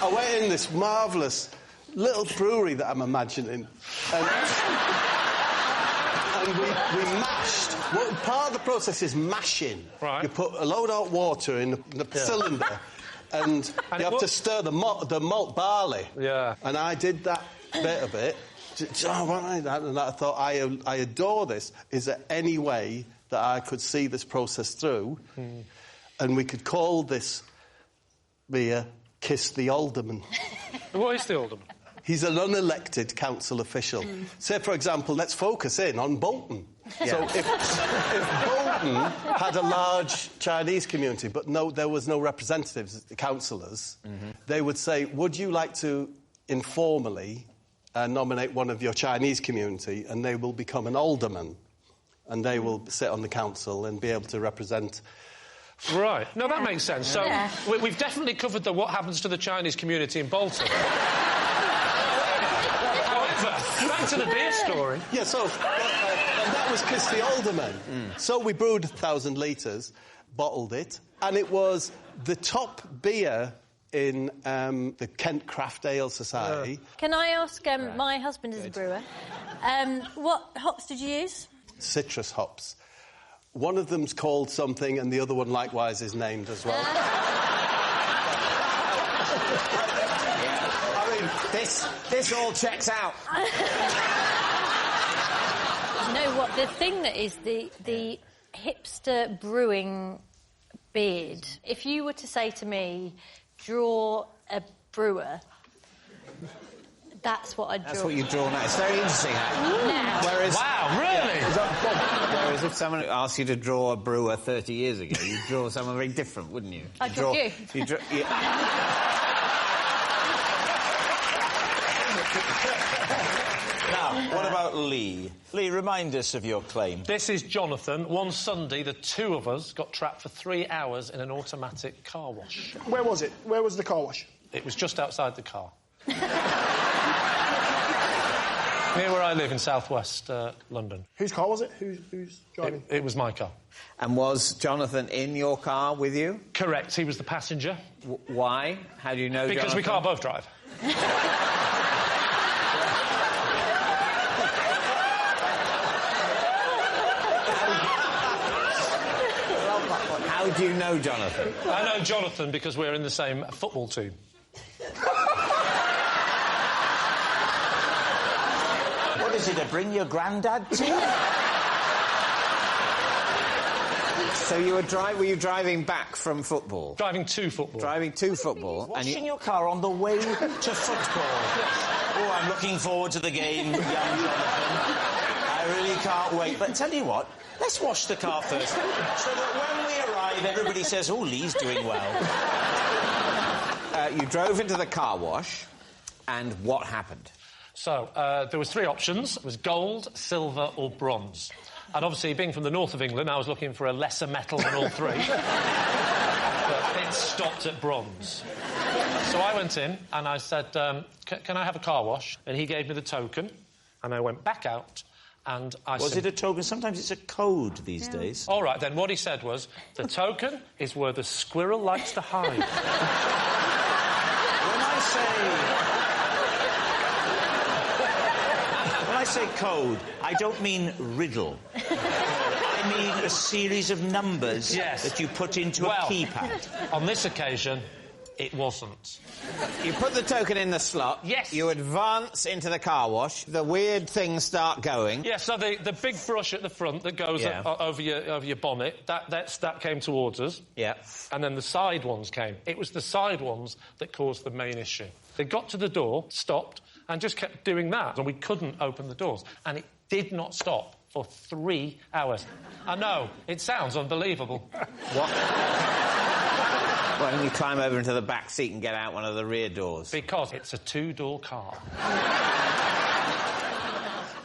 I went in this marvellous little brewery that I'm imagining, and we mashed. Well, part of the process is mashing. Right. You put a load of water in the cylinder, and you have to stir the malt barley. Yeah. And I did that bit of it. And I thought, I adore this. Is there any way that I could see this process through, and we could call this beer Kiss the Alderman? What is the Alderman? He's an unelected council official. Say, for example, let's focus in on Bolton. So if Bolton had a large Chinese community, but there was no representatives, councillors, they would say, would you like to informally nominate one of your Chinese community, and they will become an alderman, and they will sit on the council and be able to represent... Right. No, that makes sense. So we've definitely covered what happens to the Chinese community in Bolton. However, back to the beer story. Yeah, so... and that was Kiss the Alderman. So we brewed 1,000 litres, bottled it, and it was the top beer in the Kent Craft Ale Society. Can I ask, my husband is a brewer, what hops did you use? Citrus hops. One of them's called something, and the other one likewise is named as well. I mean, this all checks out. You know what? The thing that is the hipster brewing beard. If you were to say to me, draw a brewer, that's what I'd draw. That's what you draw now. It's very interesting. Now. Whereas, wow, really? Whereas if someone asked you to draw a brewer 30 years ago, you'd draw someone very different, wouldn't you? I'd draw you. Now, what about Lee? Lee, remind us of your claim. This is Jonathan. One Sunday, the two of us got trapped for 3 hours in an automatic car wash. Where was it? Where was the car wash? It was just outside the car. Near where I live in southwest London. Whose car was it? Who's driving? It was my car. And was Jonathan in your car with you? Correct. He was the passenger. Why? How do you know Because Jonathan? we can't both drive. How do you know Jonathan? I know Jonathan because we're in the same football team. What is it, a bring your granddad team? So you were you driving back from football? Driving to football. Driving to football. Washing your car on the way to football. Oh, I'm looking forward to the game, young Jonathan. I really can't wait. But tell you what, let's wash the car first, so that when we arrive, everybody says, oh, Lee's doing well. You drove into the car wash, and what happened? So, there was 3 options. It was gold, silver or bronze. And obviously, being from the north of England, I was looking for a lesser metal than all 3. But it stopped at bronze. So I went in and I said, can I have a car wash? And he gave me the token, and I went back out, and I Was it a token? Sometimes it's a code these days. All right, then what he said was, the token is where the squirrel likes to hide. When I say code, I don't mean riddle. I mean a series of numbers that you put into a keypad. On this occasion, it wasn't. You put the token in the slot. Yes. You advance into the car wash. The weird things start going. Yeah, so the big brush at the front that goes over your bonnet, that came towards us. Yeah. And then the side ones came. It was the side ones that caused the main issue. They got to the door, stopped, and just kept doing that. And we couldn't open the doors. And it did not stop for 3 hours. I know, it sounds unbelievable. What? Why don't you climb over into the back seat and get out one of the rear doors? Because it's a 2-door car.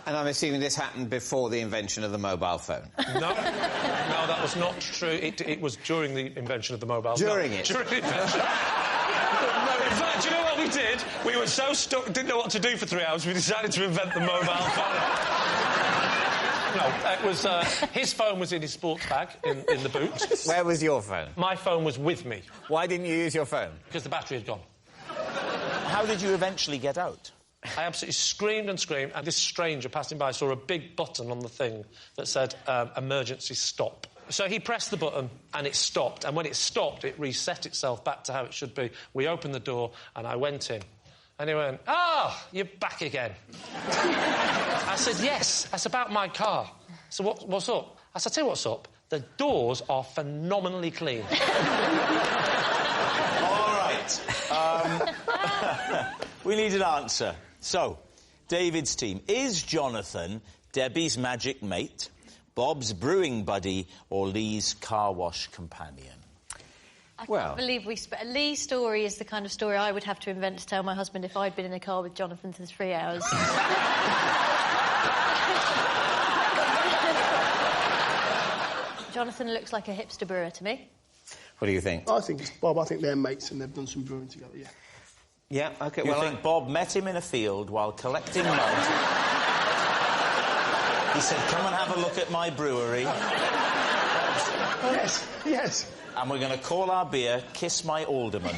And I'm assuming this happened before the invention of the mobile phone. No, that was not true. It was during the invention of the mobile phone. During it? During the invention. No, in fact, do you know what we did? We were so stuck, didn't know what to do for 3 hours, we decided to invent the mobile phone. No, it was... his phone was in his sports bag in the boot. Where was your phone? My phone was with me. Why didn't you use your phone? Because the battery had gone. How did you eventually get out? I absolutely screamed and screamed, and this stranger passing by saw a big button on the thing that said, emergency stop. So he pressed the button, and it stopped. And when it stopped, it reset itself back to how it should be. We opened the door, and I went in. And he went, you're back again. I said, yes, that's about my car. So what's up? I said, tell you what's up. The doors are phenomenally clean. All right. We need an answer. So, David's team. Is Jonathan Debbie's magic mate? Bob's brewing buddy or Lee's car wash companion? I can't believe Lee's story is the kind of story I would have to invent to tell my husband if I'd been in a car with Jonathan for 3 hours. Jonathan looks like a hipster brewer to me. What do you think? I think it's Bob. I think they're mates and they've done some brewing together, yeah. Yeah, OK, You think Bob met him in a field while collecting mud? He said, come and have a look at my brewery. Yes, yes. And we're going to call our beer Kiss My Alderman.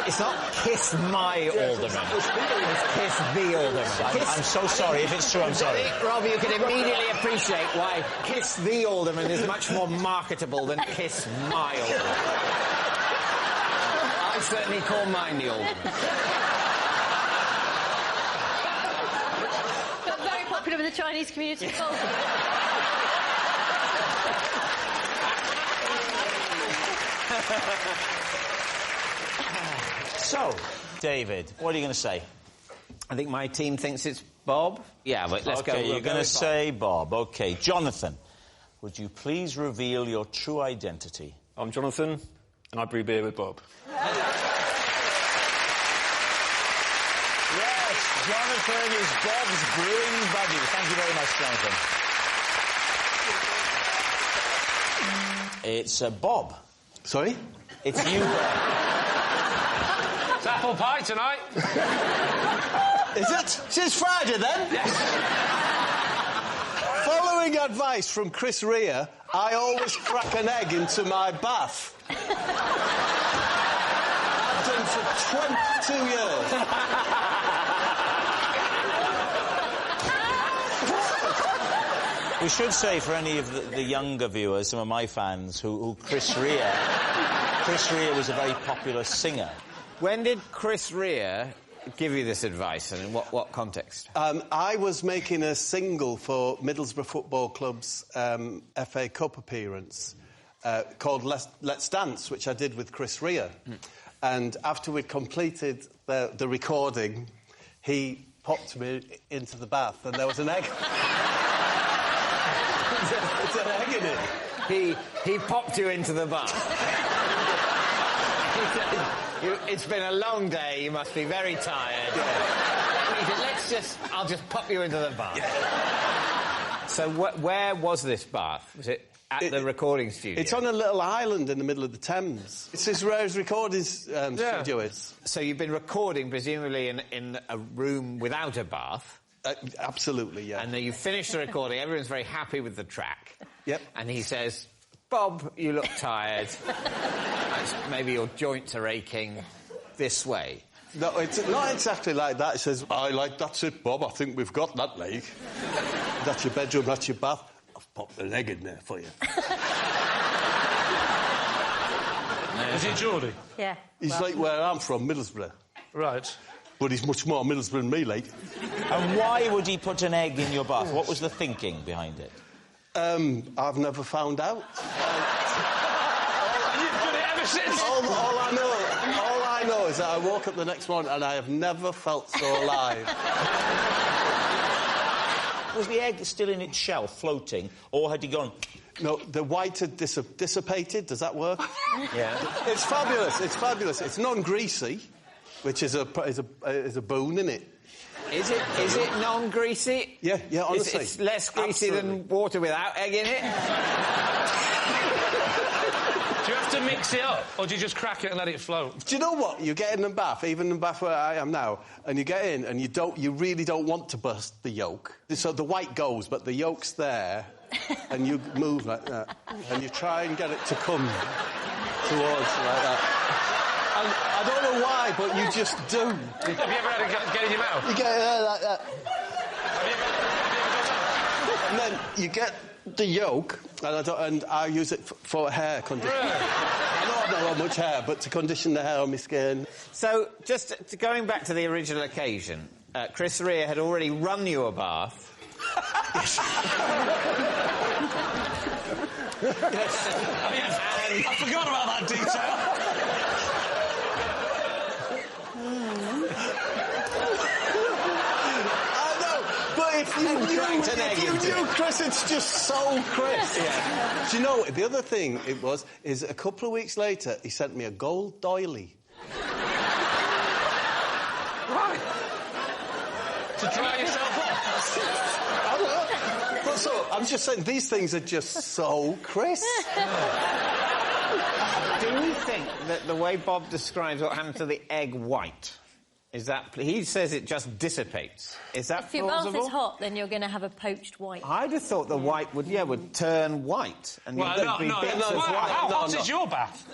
It's not Kiss My Alderman. It's Kiss the Alderman. I'm so sorry. If it's true, I'm sorry. Rob, you can immediately appreciate why Kiss the Alderman is much more marketable than Kiss My Alderman. I certainly call mine the Alderman. But very popular with the Chinese community. So, David, what are you going to say? I think my team thinks it's Bob. Yeah, but let's go. Okay, you're going to say Bob. OK. Jonathan, would you please reveal your true identity? I'm Jonathan, and I brew beer with Bob. Yes, Jonathan is Bob's brewing buddy. Thank you very much, Jonathan. It's Bob. Sorry? It's you, Bob. It's apple pie tonight. Is it? It's Friday, then? Yes. Following advice from Chris Rea, I always crack an egg into my bath. I've done for 22 years. We should say for any of the younger viewers, some of my fans, who Chris Rea was a very popular singer. When did Chris Rea give you this advice, and in what context? I was making a single for Middlesbrough Football Club's FA Cup appearance called Let's Dance, which I did with Chris Rea. And after we'd completed the recording, he popped me into the bath, and there was an egg. It's an egg in it. He popped you into the bath. It's been a long day, you must be very tired. Yeah. I'll just pop you into the bath. Yeah. So where was this bath? Was it at the recording studio? It's on a little island in the middle of the Thames. It's as Rare's recording studio is. So you've been recording, presumably, in a room without a bath? Absolutely, yeah. And then you finish the recording, everyone's very happy with the track. Yep. And he says, Bob, you look tired. Maybe your joints are aching. This way. No, it's not exactly like that. It says, that's it, Bob. I think we've got that leg. That's your bedroom, that's your bath. I've popped an egg in there for you. Is he Geordie? Yeah. He's like where I'm from, Middlesbrough. Right. But he's much more Middlesbrough than me, like. And why would he put an egg in your bath? What was the thinking behind it? I've never found out. You've done it ever since. All I know is that I woke up the next morning and I have never felt so alive. Was the egg still in its shell, floating, or had he gone... No, the white had dissipated. Does that work? Yeah. It's fabulous. It's fabulous. It's non-greasy, which is a boon, isn't it? Is it non-greasy? Yeah, honestly. It's less greasy than water without egg in it? Do you have to mix it up, or do you just crack it and let it float? Do you know what? You get in the bath, even in the bath where I am now, and you get in and you really don't want to burst the yolk. So the white goes, but the yolk's there, and you move like that, and you try and get it to come towards like that. And I don't know why, but you just do. Have you ever had it get in your mouth? You get it there like that. And then you get the yolk, and I use it for hair conditioning. Really? I don't know how much hair, but to condition the hair on my skin. So, just going back to the original occasion, Chris Rea had already run you a bath. Yes. I forgot about that detail. I know, but if you knew cracked an egg into it. Chris, it's just so Chris. Yeah. Do you know, the other thing is a couple of weeks later, he sent me a gold doily. Right. To dry yourself off. But so, I'm just saying, these things are just so Chris. Do you think that the way Bob describes what happened to the egg white, is that... He says it just dissipates. Is that If your bath plausible? is hot, then you're going to have a poached white. I'd have thought the white would turn white. And Well, there'd be bits of white. How hot is your bath?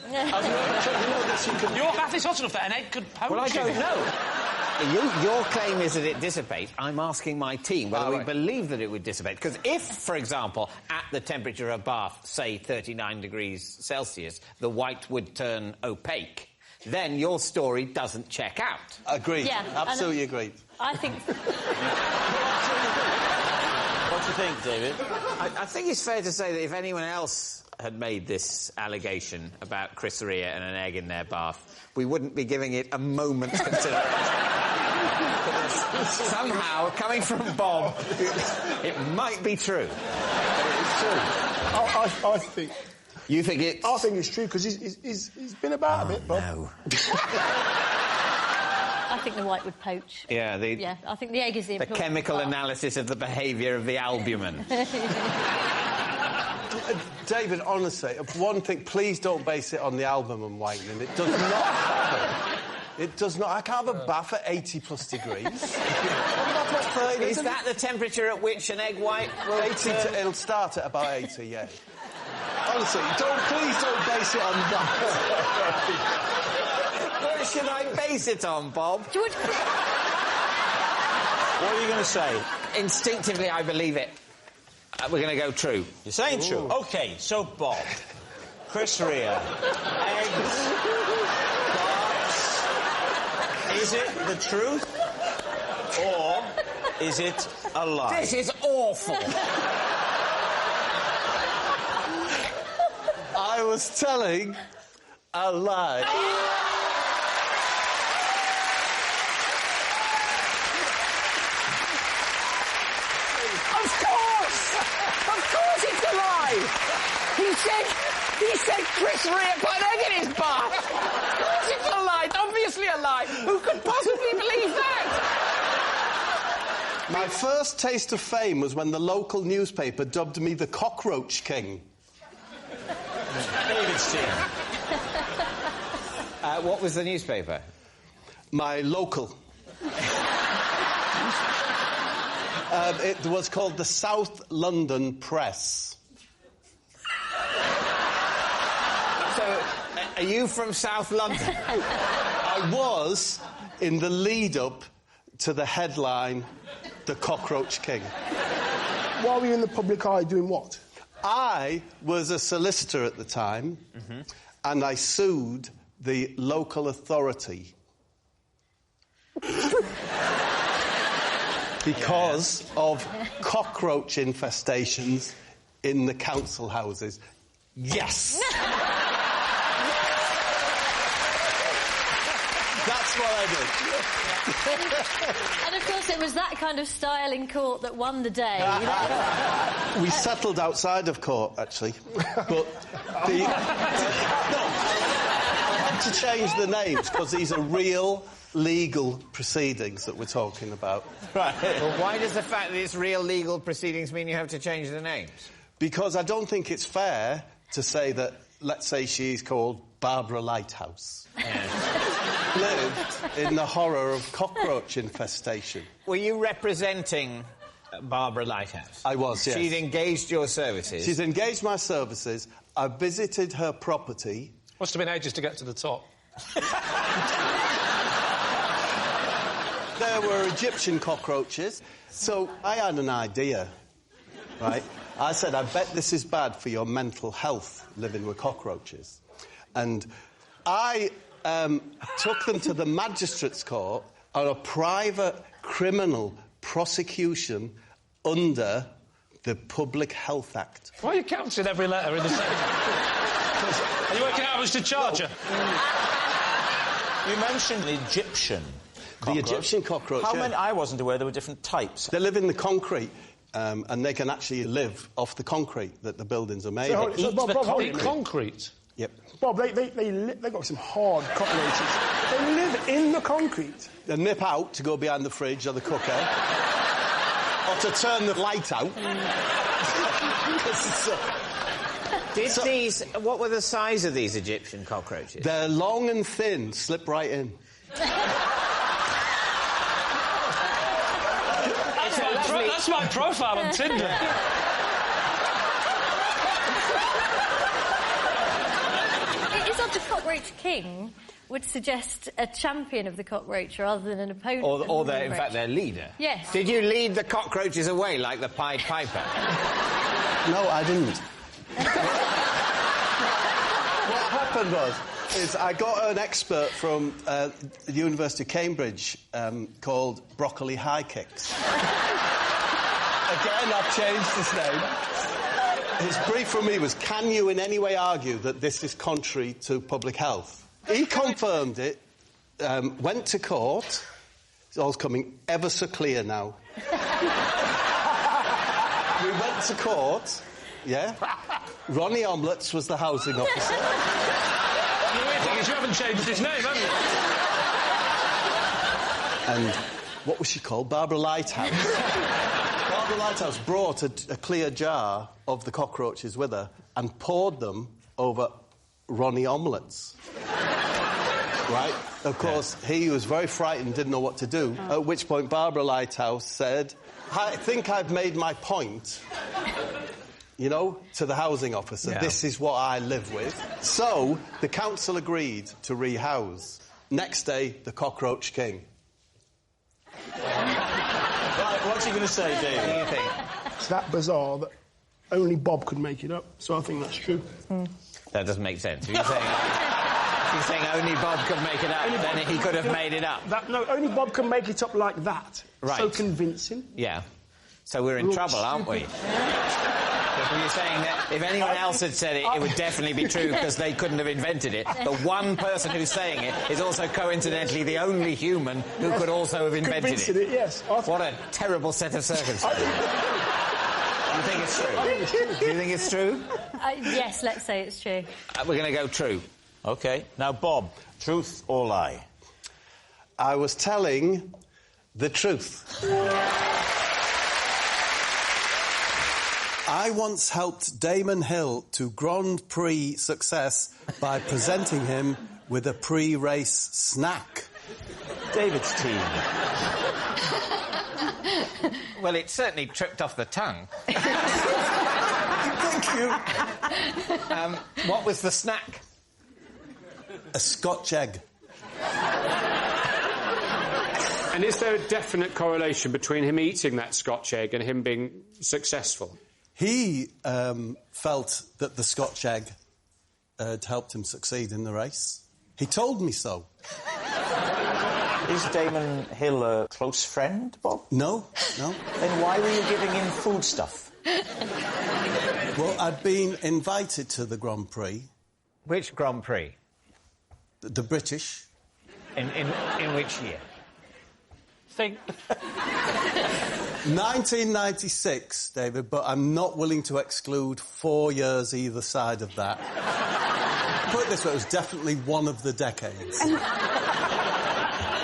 Your bath is hot enough that an egg could poach Well, I you. don't know. Your claim is that it dissipates. I'm asking my team whether we believe that it would dissipate. Because if, for example, at the temperature of bath, say 39 degrees Celsius, the white would turn opaque, then your story doesn't check out. Agreed. Yeah, absolutely agreed. I think... What do you think, David? I think it's fair to say that if anyone else had made this allegation about Chris Rea and an egg in their bath, we wouldn't be giving it a moment's consideration. Somehow, coming from Bob, it might be true. It's true. I think... You think it's... I think it's true, because he's been about a bit, Bob. No. I think the white would poach. Yeah, I think the egg is the important chemical part. analysis of the behaviour of the albumin. David, honestly, one thing, please don't base it on the albumin whitening. It does not happen. It does not. I can't have a bath at 80+ degrees. Is that the temperature at which an egg white will... It'll start at about 80, yeah. Honestly, please don't base it on that. What should I base it on, Bob? What are you going to say? Instinctively, I believe it. We're going to go true. You're saying true? OK, so, Bob, Chris Rea, eggs, parps, is it the truth? Or is it a lie? This is awful. I was telling a lie. Of course it's a lie! He said Chris Rea put an egg in his bath! Of course it's a lie! It's obviously a lie! Who could possibly believe that? My first taste of fame was when the local newspaper dubbed me the Cockroach King. David's team. What was the newspaper? My local. It was called the South London Press. So, are you from South London? I was in the lead-up to the headline, The Cockroach King. Why were you in the public eye doing what? I was a solicitor at the time, and I sued the local authority. Because of cockroach infestations in the council houses. Yes! That's what I did. And of course, it was that kind of style in court that won the day. We settled outside of court, actually. But I had to change the names because these are real legal proceedings that we're talking about. Right. Well, why does the fact that it's real legal proceedings mean you have to change the names? Because I don't think it's fair to say that, let's say she's called Barbara Lighthouse. Lived in the horror of cockroach infestation. Were you representing Barbara Lighthouse? I was, yes. She'd engaged your services? She's engaged my services. I visited her property. Must have been ages to get to the top. There were Egyptian cockroaches. So I had an idea, right? I said, I bet this is bad for your mental health, living with cockroaches. And I took them to the magistrate's court on a private criminal prosecution under the Public Health Act. Why are you counting every letter in the same? Are you working out how much to charge her? You mentioned the Egyptian cockroach. The Egyptian cockroach, How yeah. many? I wasn't aware there were different types. They live in the concrete. and they can actually live off the concrete that the buildings are made So, of. so, Bob, hold it. concrete? Yep. Bob, they got some hard cockroaches. They live in the concrete. They nip out to go behind the fridge or the cooker, or to turn the light out. What were the size of these Egyptian cockroaches? They're long and thin, slip right in. That's my profile on Tinder. It is odd the Cockroach King would suggest a champion of the cockroach rather than an opponent. Or in fact, their leader. Yes. Did you lead the cockroaches away like the Pied Piper? No, I didn't. What happened was I got an expert from the University of Cambridge called Broccoli High Kicks. Again, I've changed his name. His brief from me was, can you in any way argue that this is contrary to public health? He confirmed it, went to court. It's all coming ever so clear now. We went to court, yeah. Ronnie Omlets was the housing officer. The weird thing is you haven't changed his name, have you? And what was she called? Barbara Lighthouse. Barbara Lighthouse brought a clear jar of the cockroaches with her and poured them over Ronnie Omlets. Right? Of course, he was very frightened, didn't know what to do, at which point Barbara Lighthouse said, I think I've made my point, you know, to the housing officer. Yeah. This is what I live with. So, the council agreed to rehouse. Next day, the Cockroach King. Right, what's he going to say, Dave? What do you think? It's that bizarre that only Bob could make it up, so I think that's true. That doesn't make sense. You're saying only Bob could make it up, then he could have made it up. No, only Bob can make it up like that. Right. So convincing. Yeah. So we're in trouble, aren't we? You're saying that if anyone else had said it, it would definitely be true because they couldn't have invented it. The one person who's saying it is also coincidentally the only human who could also have invented it. Yes. What a terrible set of circumstances. You think it's true? Do you think it's true? Yes, let's say it's true. We're going to go true. OK. Now, Bob, truth or lie? I was telling the truth. I once helped Damon Hill to Grand Prix success by presenting him with a pre-race snack. David's team. Well, it certainly tripped off the tongue. Thank you. What was the snack? A Scotch egg. And is there a definite correlation between him eating that Scotch egg and him being successful? He felt that the Scotch egg had helped him succeed in the race. He told me so. Is Damon Hill a close friend, Bob? No. Then why were you giving him foodstuff? Well, I'd been invited to the Grand Prix. Which Grand Prix? The British. In which year? Think. 1996, David, but I'm not willing to exclude 4 years either side of that. Put it this way, it was definitely one of the decades. And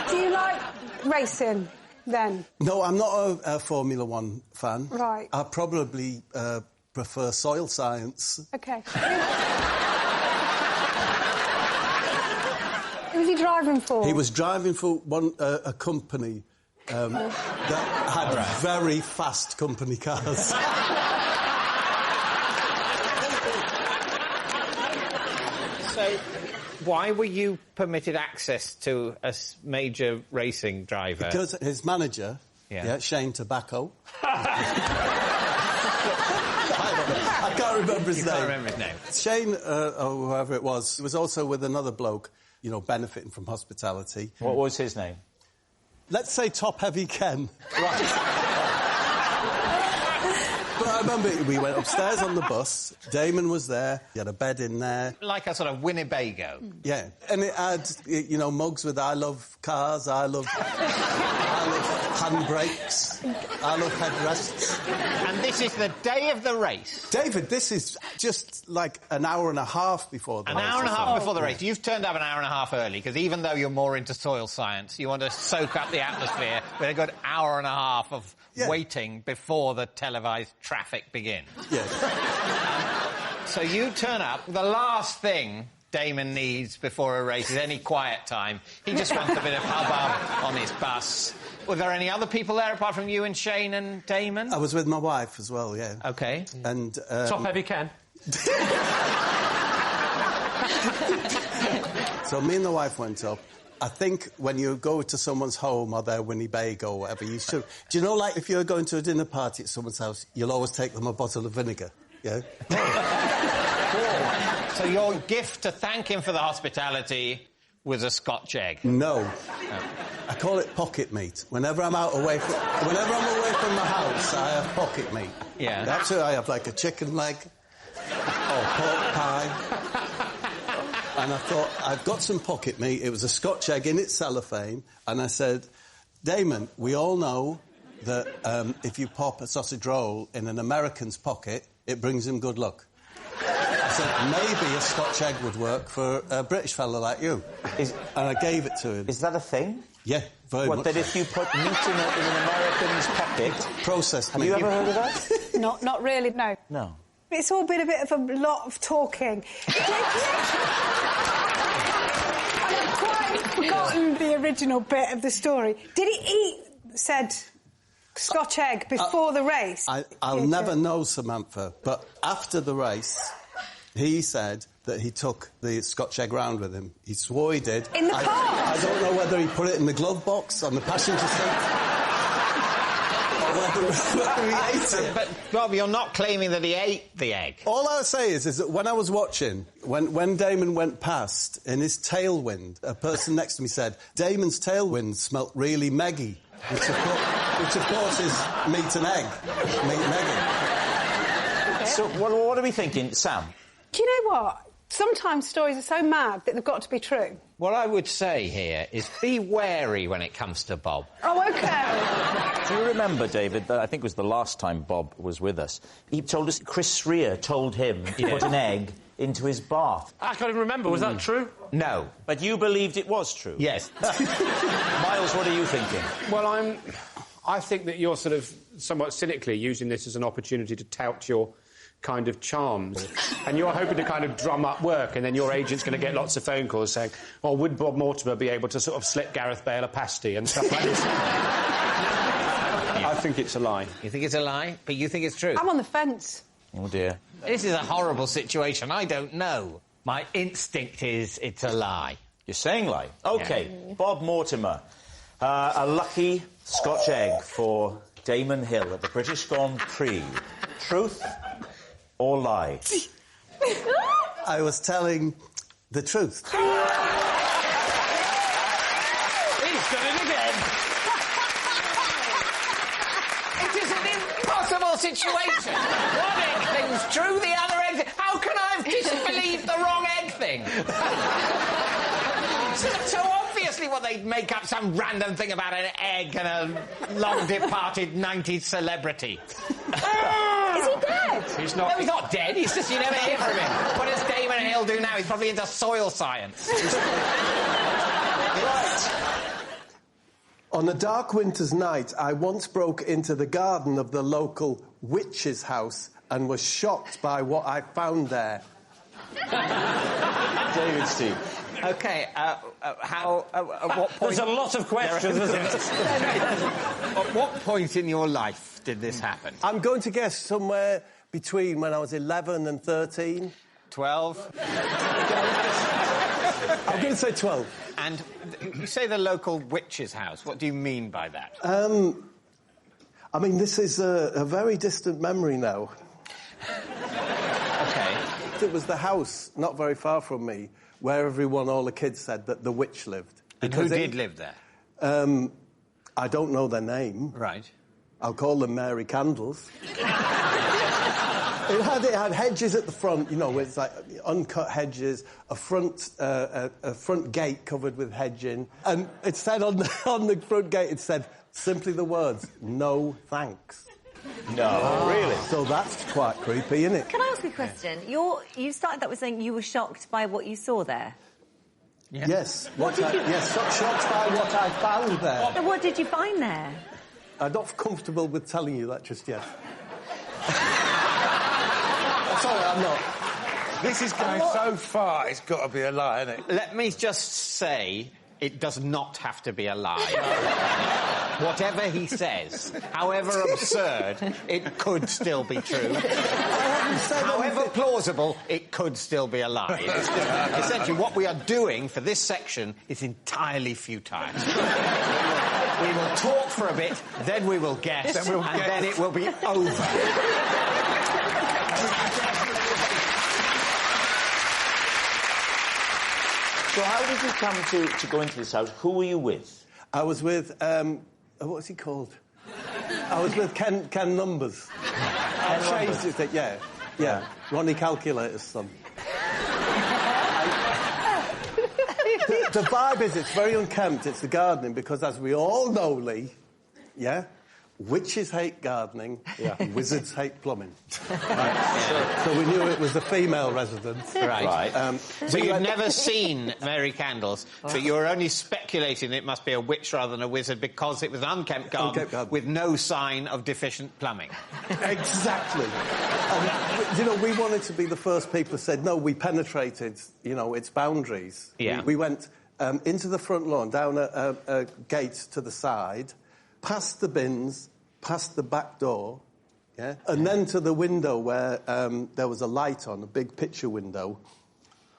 do you like racing, then? No, I'm not a Formula One fan. Right. I probably prefer soil science. OK. Who was he driving for? He was driving for a company that had very fast company cars. So, why were you permitted access to a major racing driver? Because his manager, Shane Tobacco... I can't remember his name. Shane, or whoever it was also with another bloke, you know, benefiting from hospitality. What was his name? Let's say Top Heavy Ken. Right. But I remember we went upstairs on the bus. Damon was there. He had a bed in there. Like a sort of Winnebago. Yeah. And it had, you know, mugs with I love cars, I love handbrakes, I love headrests. And this is the day of the race. David, this is just like an hour and a half before the race. An hour and a half before the race. You've turned up an hour and a half early, because even though you're more into soil science, you want to soak up the atmosphere with a good hour and a half of waiting before the televised traffic begins. Yes. So you turn up. The last thing Damon needs before a race is any quiet time. He just wants a bit of hubbub on his bus. Were there any other people there apart from you and Shane and Damon? I was with my wife as well, yeah. OK. And... Top heavy Ken. So me and the wife went up. I think when you go to someone's home or their Winnebago or whatever, you should... Do you know, like, if you're going to a dinner party at someone's house, you'll always take them a bottle of vinegar, yeah? So your gift to thank him for the hospitality was a Scotch egg? No. I call it pocket meat. Whenever I'm away from the house, I have pocket meat. Yeah. That's it. I have, like, a chicken leg or pork pie. And I thought, I've got some pocket meat. It was a Scotch egg in its cellophane. And I said, Damon, we all know that if you pop a sausage roll in an American's pocket, it brings him good luck. I said, maybe a Scotch egg would work for a British fella like you. And I gave it to him. Is that a thing? Yeah, very much. What, that if you put meat in an American's pocket... Processed meat. Have you ever heard of that? Not really, no. No. It's all been a bit of a lot of talking. I've quite forgotten the original bit of the story. Did he eat said Scotch egg before the race? I'll never know, Samantha, but after the race, he said that he took the Scotch egg round with him. He swore he did. In the car? I don't know whether he put it in the glove box on the passenger seat. Whether he ate it. But, Rob, you're not claiming that he ate the egg. All I'll say is that when I was watching, when Damon went past, in his tailwind, a person next to me said, Damon's tailwind smelt really meggy, which of course is meat and egg. Meat and egg. So what are we thinking, Sam? Do you know what? Sometimes stories are so mad that they've got to be true. What I would say here is be wary when it comes to Bob. Oh, OK. Do you remember, David, that I think it was the last time Bob was with us, he told us Chris Rea told him to put an egg into his bath. I can't even remember. Was that true? No. But you believed it was true? Yes. Miles, what are you thinking? Well, I think that you're sort of somewhat cynically using this as an opportunity to tout your kind of charms. And you're hoping to kind of drum up work, and then your agent's going to get lots of phone calls saying, oh, would Bob Mortimer be able to sort of slip Gareth Bale a pasty and stuff like this? I think it's a lie. You think it's a lie? But you think it's true? I'm on the fence. Oh, dear. This is a horrible situation. I don't know. My instinct is it's a lie. You're saying lie? OK, yeah. Bob Mortimer. A lucky Scotch egg for Damon Hill at the British Grand Prix. Truth or lie? I was telling the truth. He's done it again. It is an impossible situation. One egg thing's true, the other egg thing... How can I have disbelieved the wrong egg thing? So obviously what they'd make up some random thing about an egg and a long-departed 90s celebrity. Is he dead? He's not... No, he's not dead. He's just... You never hear from him. What does Damon Hill do now? He's probably into soil science. Right. On a dark winter's night, I once broke into the garden of the local witch's house and was shocked by what I found there. David, Steve. OK, at what point... There's a lot of questions, isn't it? At what point in your life did this happen? I'm going to guess somewhere between when I was 11 and 13. 12? I'm going to say 12. And you say the local witch's house. What do you mean by that? I mean, this is a very distant memory now. OK. It was the house, not very far from me, where all the kids said that the witch lived. And who did live there? I don't know their name. Right. I'll call them Mary Candles. It had hedges at the front, you know, it's like uncut hedges, a front gate covered with hedging, and it said on the front gate, it said simply the words, "No thanks." No, really? So that's quite creepy, isn't it? Can I ask you a question? You started that with saying you were shocked by what you saw there. Yeah. Yes. Shocked by what I found there. So what did you find there? I'm not comfortable with telling you that just yet. Sorry, I'm not. This is going so far, it's got to be a lie, isn't it? Let me just say, it does not have to be a lie. Whatever he says, however absurd, it could still be true. However plausible, it could still be a lie. Essentially, what we are doing for this section is entirely futile. We will talk for a bit, then we will guess, and then it will be over. So how did you come to go into this house? Who were you with? I was with, what's he called? I was with Ken Numbers. Yeah. Ronnie Calculator's son. The vibe is, it's very unkempt, it's the gardening, because as we all know, Lee, witches hate gardening, wizards hate plumbing. Right? So we knew it was a female residence. Right. So you've never seen Mary Candles, but you're only speculating it must be a witch rather than a wizard because it was an unkempt garden with no sign of deficient plumbing. Exactly. And, you know, we wanted to be the first people who said, no, we penetrated, you know, its boundaries. Yeah. We went into the front lawn, down a gate to the side, past the bins, past the back door, and then to the window where there was a light on, a big picture window,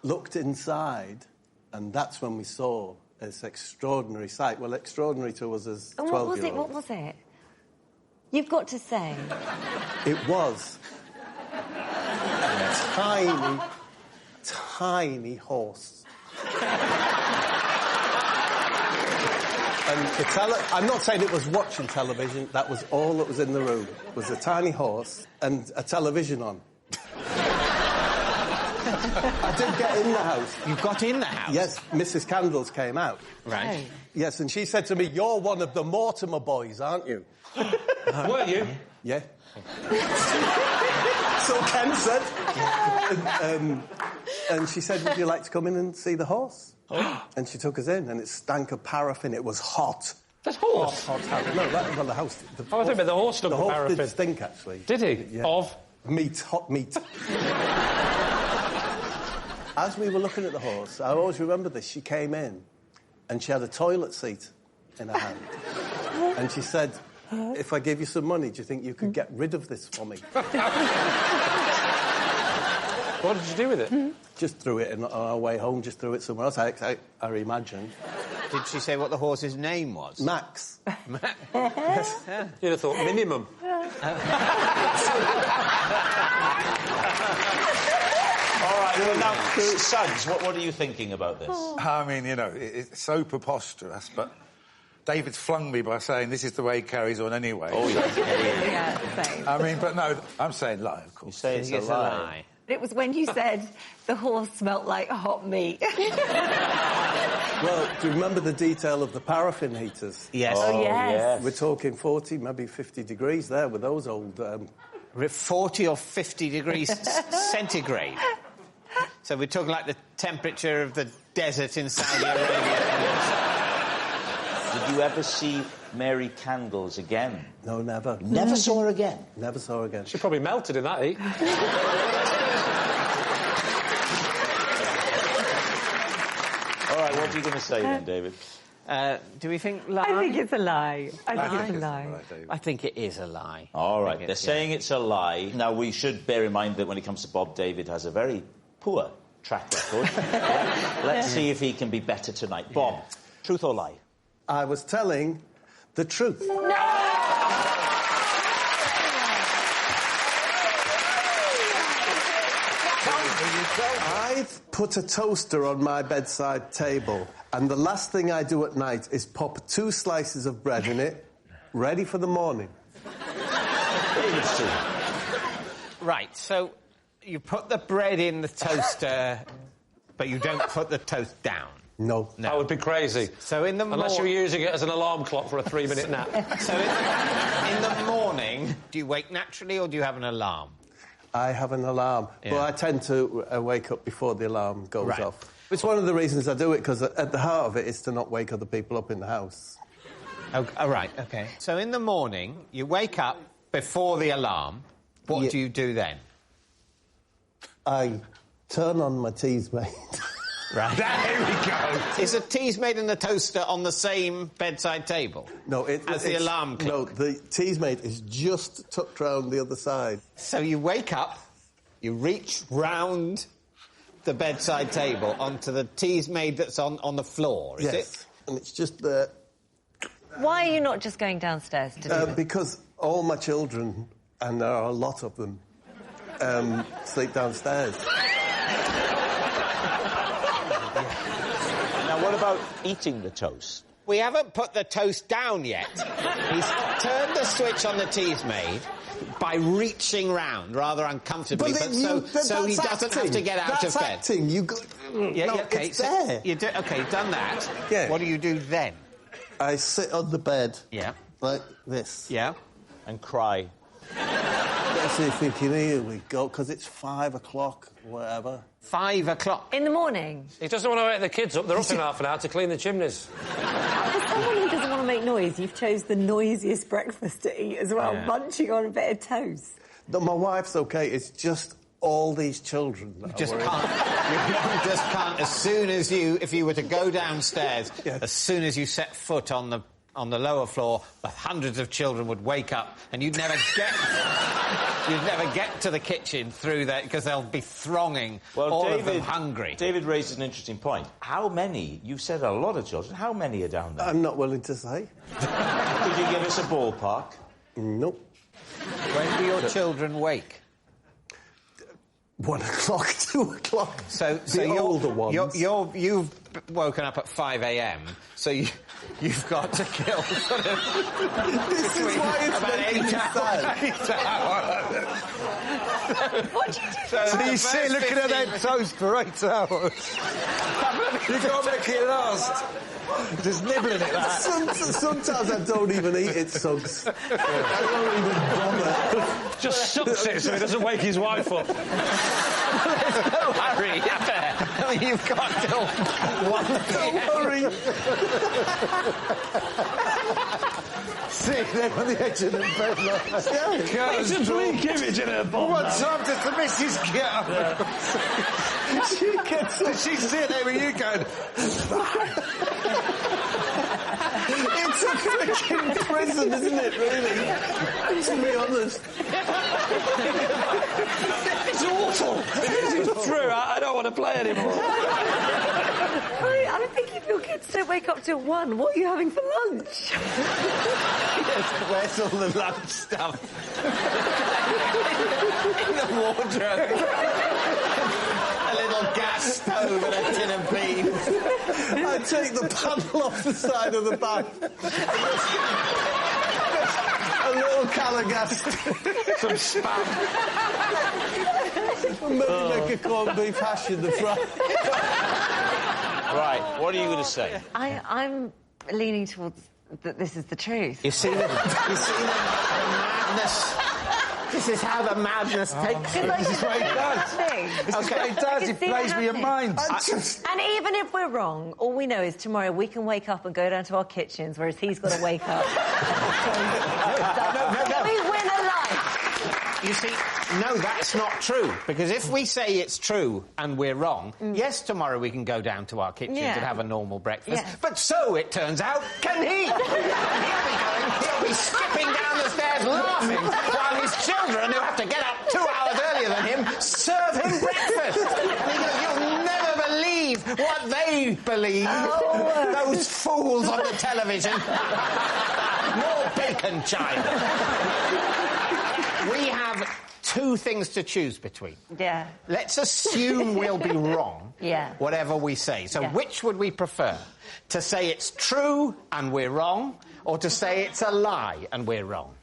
looked inside, and that's when we saw this extraordinary sight. Well, extraordinary to us as 12-year-olds. What was it? You've got to say. It was a tiny, tiny horse. And I'm not saying it was watching television, that was all that was in the room. It was a tiny horse and a television on. I did get in the house. You got in the house? Yes, Mrs. Candles came out. Right. Yes, and she said to me, "You're one of the Mortimer boys, aren't you?" Were you? Yeah. So Ken said. And she said, "Would you like to come in and see the horse?" And she took us in, and it stank of paraffin. It was hot. That's horse? Hot. No, the house... I thought about the horse stunk of paraffin. The horse did stink, actually. Did he? Yeah. Of? Meat, hot meat. As we were looking at the horse, I always remember this, she came in, and she had a toilet seat in her hand. And she said, "If I gave you some money, do you think you could get rid of this for me?" What did you do with it? Just threw it on our way home, just threw it somewhere else, I imagine. Did she say what the horse's name was? Max. Max? Yes. Yeah. You'd have thought minimum. All right, well, now, Suggs, what are you thinking about this? I mean, you know, it's so preposterous, but David's flung me by saying this is the way he carries on anyway. Oh, Yeah, same. I mean, but no, I'm saying lie, of course. You say it's a lie. It was when you said the horse smelt like hot meat. Well, do you remember the detail of the paraffin heaters? Yes. Oh, yes. We're talking 40, maybe 50 degrees there with those old... 40 or 50 degrees centigrade. So we're talking like the temperature of the desert in Saudi Arabia. Did you ever see Mary Candles again? No, never. Never saw her again? Never saw her again. She probably melted in that heat. All right, what are you going to say then, David? Do we think lie? I think it's a lie. I think it's a lie. I think it is a lie. All right, they're saying it's a lie. Now, we should bear in mind that when it comes to Bob, David has a very poor track record. Let's see if he can be better tonight. Bob, truth or lie? I was telling the truth. No! I've put a toaster on my bedside table, and the last thing I do at night is pop 2 slices of bread in it, ready for the morning. Right, so you put the bread in the toaster, but you don't put the toast down. No. That would be crazy. So in the Unless you're using it as an alarm clock for a 3-minute nap. So in the morning, do you wake naturally or do you have an alarm? I have an alarm, but I tend to wake up before the alarm goes off. It's one of the reasons I do it, because at the heart of it is to not wake other people up in the house. Oh, right, OK. So in the morning, you wake up before the alarm. What do you do then? I turn on my tea's made. Right. There we go. Is a tea's made in the toaster on the same bedside table? No, as the alarm clock? No, the tea's made is just tucked round the other side. So you wake up, you reach round the bedside table onto the tea's made that's on the floor, is it? And it's just there. Why are you not just going downstairs to do it? Because all my children, and there are a lot of them, sleep downstairs. Now, what about eating the toast? We haven't put the toast down yet. He's turned the switch on the tea's made by reaching round rather uncomfortably, so he doesn't have to get out of bed. That's acting. You go... OK, it's there. OK, done that. Yeah. What do you do then? I sit on the bed. Yeah. Like this. Yeah. And cry. So you're thinking, here we go, because it's 5 o'clock, whatever. 5 o'clock? In the morning? He doesn't want to wake the kids up. They're up in half an hour to clean the chimneys. As someone who doesn't want to make noise, you've chose the noisiest breakfast to eat as well, munching on a bit of toast. No, my wife's OK. It's just all these children. You just can't. As soon as if you were to go downstairs, as soon as you set foot on the lower floor, the hundreds of children would wake up, and you'd never get to the kitchen through there because they'll be thronging. All of them hungry. David raises an interesting point. How many? You've said a lot of children. How many are down there? I'm not willing to say. Could you give us a ballpark? Nope. When do your children wake? 1 o'clock, 2 o'clock. So the older ones. You've woken up at 5 a.m. So you've got to kill sort of this is why it's about 8 hours. What do you do? So you sit looking at that toast for 8 hours. You can't make it last. Just nibbling at that. Sometimes I don't even eat it, Suggs. I don't even bother. Just sucks it so he doesn't wake his wife up. There's no hurry, I mean, you've got till 1 p.m. Don't worry. Sitting there on the edge of the bed like that. It's a bleak image in her bottom. What time does the missus get up? Does she sit there with you going... It's a freaking prison, isn't it, really? To be honest. It's awful. It's true. I don't want to play anymore. I'm thinking if your kids don't wake up till 1, what are you having for lunch? Where's all the lunch stuff? In the wardrobe. A little gas stove and a tin of beans. I take the panel off the side of the bath. A little can of gas. Some spam. Maybe make a corned beef hash in the front. Right, what are you going to say? I'm leaning towards that this is the truth. You see the madness. This is how the madness takes you. This is what he does. This is what he does. He plays with your mind. And even if we're wrong, all we know is tomorrow we can wake up and go down to our kitchens, whereas he's got to wake up. We win a life. You see, no, that's not true. Because if we say it's true and we're wrong, yes, tomorrow we can go down to our kitchens and have a normal breakfast. Yeah. But so, it turns out, can he? He'll be skipping down the stairs laughing while his children, who have to get up 2 hours earlier than him, serve him breakfast. Because you'll never believe what they believe. Those fools on the television. More bacon, child. We have 2 things to choose between. Yeah. Let's assume we'll be wrong, whatever we say. So which would we prefer? To say it's true and we're wrong, or to say it's a lie and we're wrong?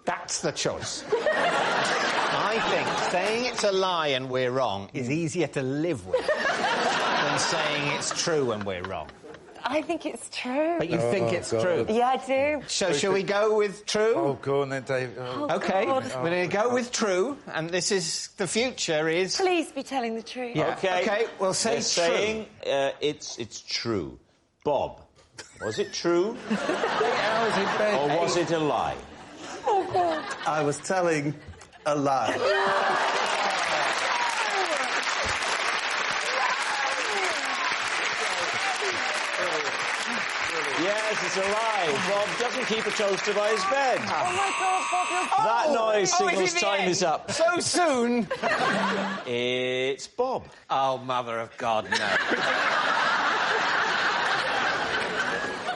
That's the choice. I Saying it's a lie and we're wrong is easier to live with than saying it's true and we're wrong. I think it's true. But you think it's true? Yeah, I do. So shall we go with true? Oh, go on then, Dave. OK, we're going to go with true, and this is... the future is... Please be telling the truth. Yeah. OK, we'll say They're saying true. it's true. Bob, was it true? Or Or was it a lie? Oh, God. I was telling a lie. Yes, it's a lie. Bob doesn't keep a toaster by his bed. Oh, my God, Bob, you're... That noise signals is it the time end? is up. So soon? It's Bob. Oh, mother of God, no.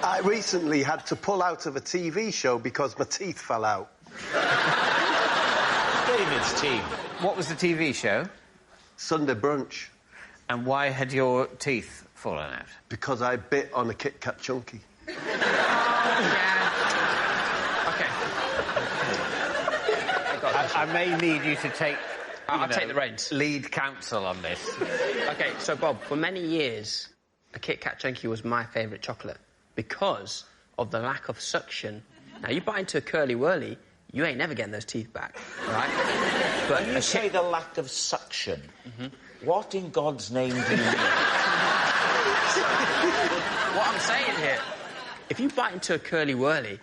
I recently had to pull out of a TV show because my teeth fell out. David's team. What was the TV show? Sunday brunch. And why had your teeth fallen out? Because I bit on a Kit Kat chunky. OK. I may need you to take... I'll take the reins. Lead counsel on this. OK, so, Bob, for many years, a Kit Kat chunky was my favourite chocolate because of the lack of suction. Now, you bite into a Curly Whirly, you ain't never getting those teeth back, right? But when you say the lack of suction, what in God's name do you mean? What I'm saying here, if you bite into a Curly Whirly,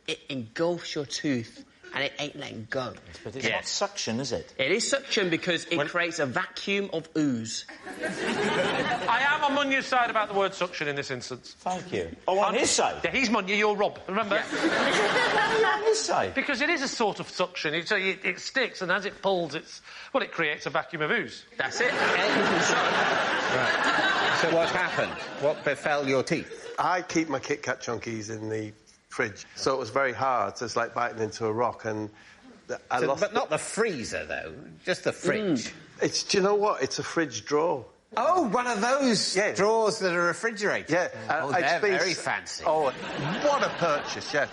it engulfs your tooth and it ain't letting go. But it's not suction, is it? It is suction because it creates a vacuum of ooze. I am on Munya's side about the word suction in this instance. Thank you. Oh, on his side? Yeah, he's Munya, you're Rob. Remember? You're on his side. Because it is a sort of suction. It sticks, and as it pulls, it creates a vacuum of ooze. That's it. Right. So what happened? What befell your teeth? I keep my Kit Kat chunkies in the fridge, so it was very hard. So it's like biting into a rock, and I lost. But not the freezer, though. Just the fridge. It's. Do you know what? It's a fridge drawer. Oh, one of those drawers that are refrigerated. Yeah. Oh, they're very fancy. Oh, what a purchase! Yeah.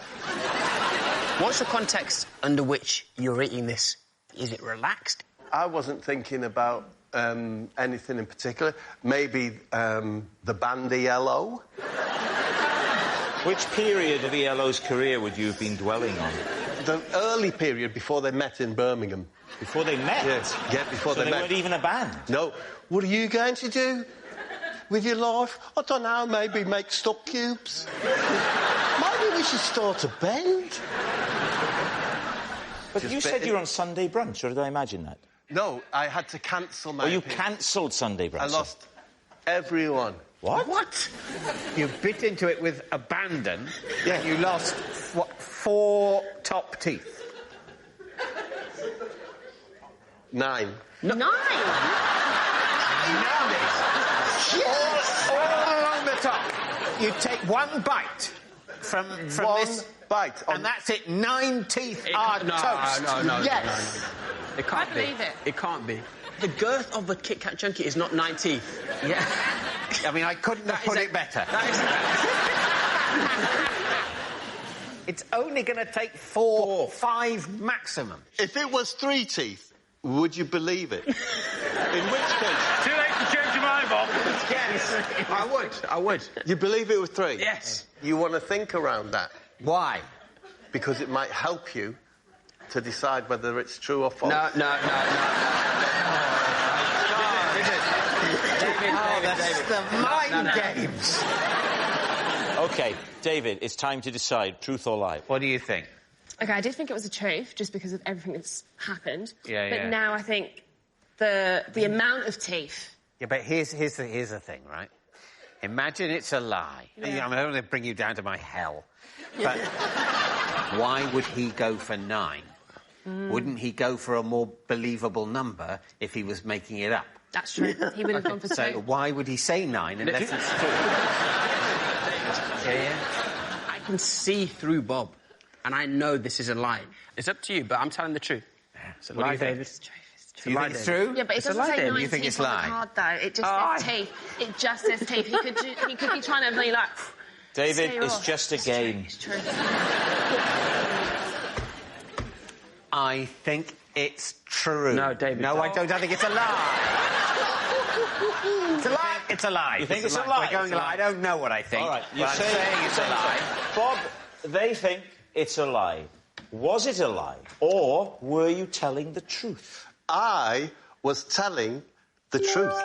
What's the context under which you're eating this? Is it relaxed? I wasn't thinking about anything in particular. Maybe the band ELO. Which period of ELO's career would you have been dwelling on? The early period before they met in Birmingham. Before they met? Yes, before so they met. weren't even a band? No. What are you going to do with your life? I don't know, maybe make stock cubes. Maybe we should start a band. But you said you were on Sunday brunch, or did I imagine that? No, I had to cancel my... Oh, you cancelled Sunday brunch? I lost everyone. What? You bit into it with abandon. Yeah. You lost, what, 4 top teeth? 9. No. 9? Yes! All along the top. You take one bite from this... bite. And that's it. 9 teeth are toast. No. Yes. It can't I believe it. It can't be. The girth of the Kit Kat chunky is not 9 teeth. Yeah. I mean, I couldn't have put it better. It's only going to take 4, 5 maximum. If it was 3 teeth, would you believe it? In which case... Too late to change your mind, Bob. Yes. I would. You believe it was 3? Yes. You want to think around that. Why? Because it might help you to decide whether it's true or false. No. David. The mind games. OK, David, it's time to decide, truth or lie. What do you think? OK, I did think it was the truth, just because of everything that's happened. Yeah, but now I think the amount of teeth... Yeah, but here's the thing, right? Imagine it's a lie. Yeah. I'm going to bring you down to my hell. But why would he go for 9? Wouldn't he go for a more believable number if he was making it up? That's true. He would have gone for 2. So why would he say 9 unless it's true? Yeah. I can see through Bob, and I know this is a lie. It's up to you, but I'm telling the truth. It's a What do lie, you think? David. It's Do you think it's true? Yeah, but it It's a doesn't lie, say David. 9 You think teeth it's on lie? the card, though. It just says teeth. It just says teeth. He could be trying to be like... David, Stay it's off. just a game. It's true. I think it's true. No, David. No, I don't. I think it's a lie. It's a lie. It's a lie. You think it's a lie? We're going a lie. I don't know what I think. All right, but I'm saying it's a lie. Bob, they think it's a lie. Was it a lie? Or were you telling the truth? I was telling the truth.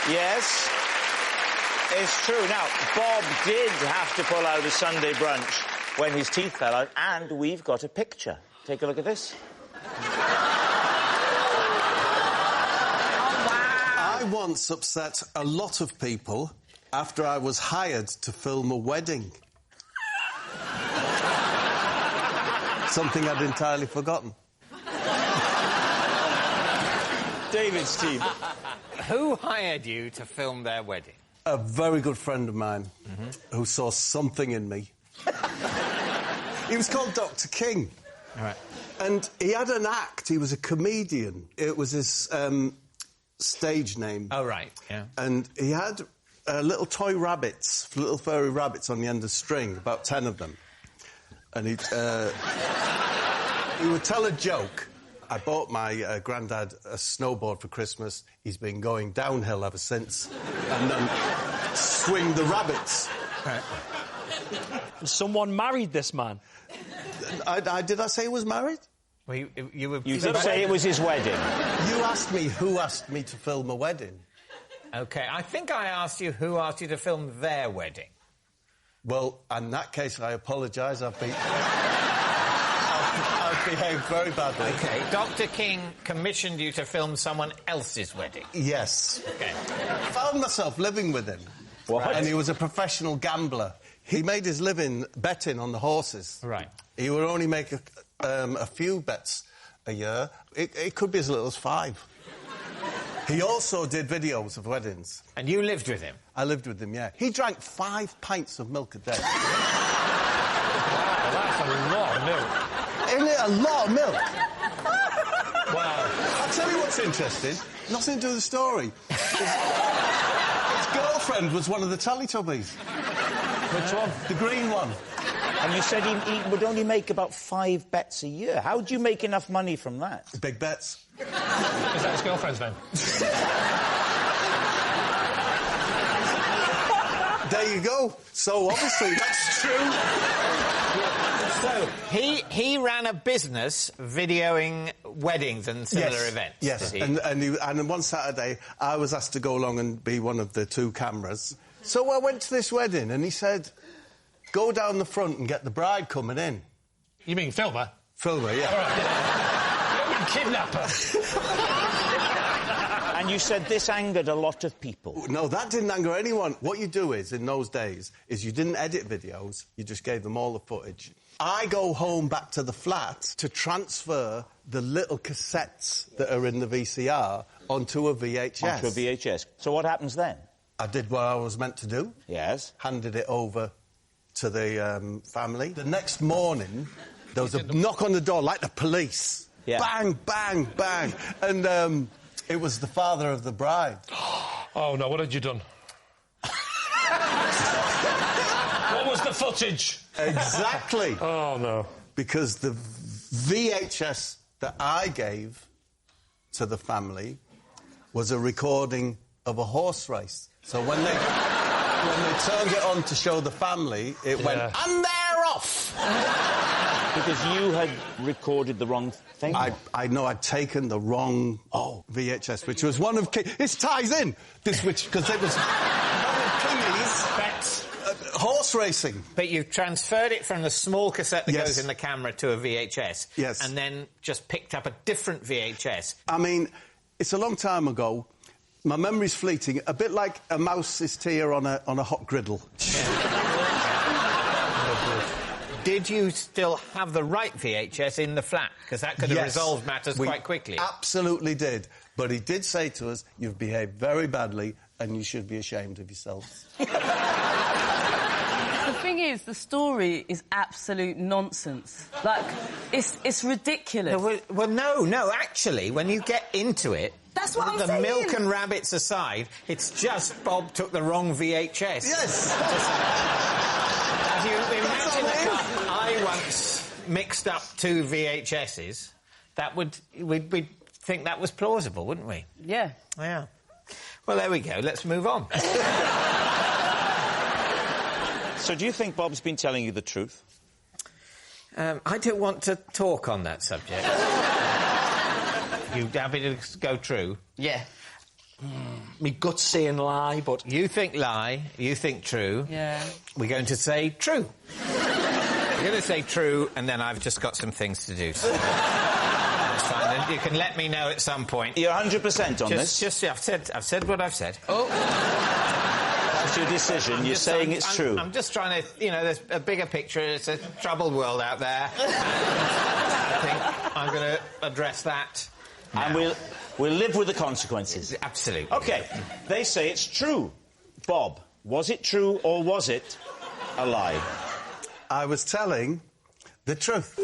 Yes, it's true. Now, Bob did have to pull out a Sunday brunch when his teeth fell out, and we've got a picture. Take a look at this. I once upset a lot of people after I was hired to film a wedding. Something I'd entirely forgotten. David's team. Who hired you to film their wedding? A very good friend of mine who saw something in me. He was called Dr. King. All right. And he had an act. He was a comedian. It was his stage name. Oh, right, yeah. And he had little toy rabbits, little furry rabbits on the end of string, about 10 of them. And he would tell a joke. I bought my granddad a snowboard for Christmas. He's been going downhill ever since. And then swing the rabbits. Right. Someone married this man. Did I say he was married? Well, you did say it was his wedding. You asked me who asked me to film a wedding. OK, I think I asked you who asked you to film their wedding. Well, in that case, I apologise. I've behaved very badly. OK, Dr. King commissioned you to film someone else's wedding? Yes. OK. I found myself living with him. What? And he was a professional gambler. He made his living betting on the horses. Right. He would only make a few bets a year. It could be as little as 5. He also did videos of weddings. And you lived with him? I lived with him, yeah. He drank 5 pints of milk a day. Wow, that's a lot of milk. Isn't it a lot of milk? Wow. I'll tell you what's interesting. Nothing to do with the story. His girlfriend was one of the Teletubbies. Which one? The green one. And you said he would only make about 5 bets a year. How do you make enough money from that? Big bets. Is that his girlfriend's name? There you go. So, obviously, that's true. So, he ran a business videoing weddings and similar events. Yes, and one Saturday, I was asked to go along and be one of the 2 cameras. So I went to this wedding, and he said, go down the front and get the bride coming in. You mean filmer? Filmer, yeah. All right. Kidnapper. And you said this angered a lot of people. No, that didn't anger anyone. What you do is, in those days, is you didn't edit videos, you just gave them all the footage. I go home back to the flat to transfer the little cassettes that are in the VCR onto a VHS. Onto a VHS. So what happens then? I did what I was meant to do. Yes. Handed it over to the family. The next morning, there was a knock on the door, like the police. Yeah. Bang, bang, bang. And it was the father of the bride. Oh, no, what had you done? What was the footage? Exactly. Oh, no. Because the VHS that I gave to the family was a recording of a horse race. So when they turned it on to show the family, it went, and they're off! Because you had recorded the wrong thing? I know I'd taken the wrong VHS, which was one of This ties in! Because it was one of Kingley's horse racing. But you've transferred it from the small cassette that goes in the camera to a VHS. Yes. And then just picked up a different VHS. I mean, it's a long time ago. My memory's fleeting, a bit like a mouse's tear on a hot griddle. Did you still have the right VHS in the flat? Because that could have resolved matters quite quickly. Absolutely did. But he did say to us, you've behaved very badly and you should be ashamed of yourselves. The thing is, the story is absolute nonsense. Like, it's ridiculous. No, well, no, actually, when you get into it, That's what I'm the saying. milk and rabbits aside, it's just Bob took the wrong VHS. Yes. As you imagine I once mixed up 2 VHSs, we'd think that was plausible, wouldn't we? Yeah. Yeah. Well, there we go. Let's move on. So do you think Bob's been telling you the truth? I don't want to talk on that subject. You happy to go true? Yeah. Me gut's saying lie, but... You think lie, you think true. Yeah. We're going to say true. We're going to say true, and then I've just got some things to do. So that's fine. You can let me know at some point. You're 100% on this? Just, I've said what I've said. Oh. That's your decision. You're saying it's true. I'm just trying to, there's a bigger picture. It's a troubled world out there. I think I'm going to address that. And we'll live with the consequences. Absolutely. OK, they say it's true. Bob, was it true or was it a lie? I was telling the truth.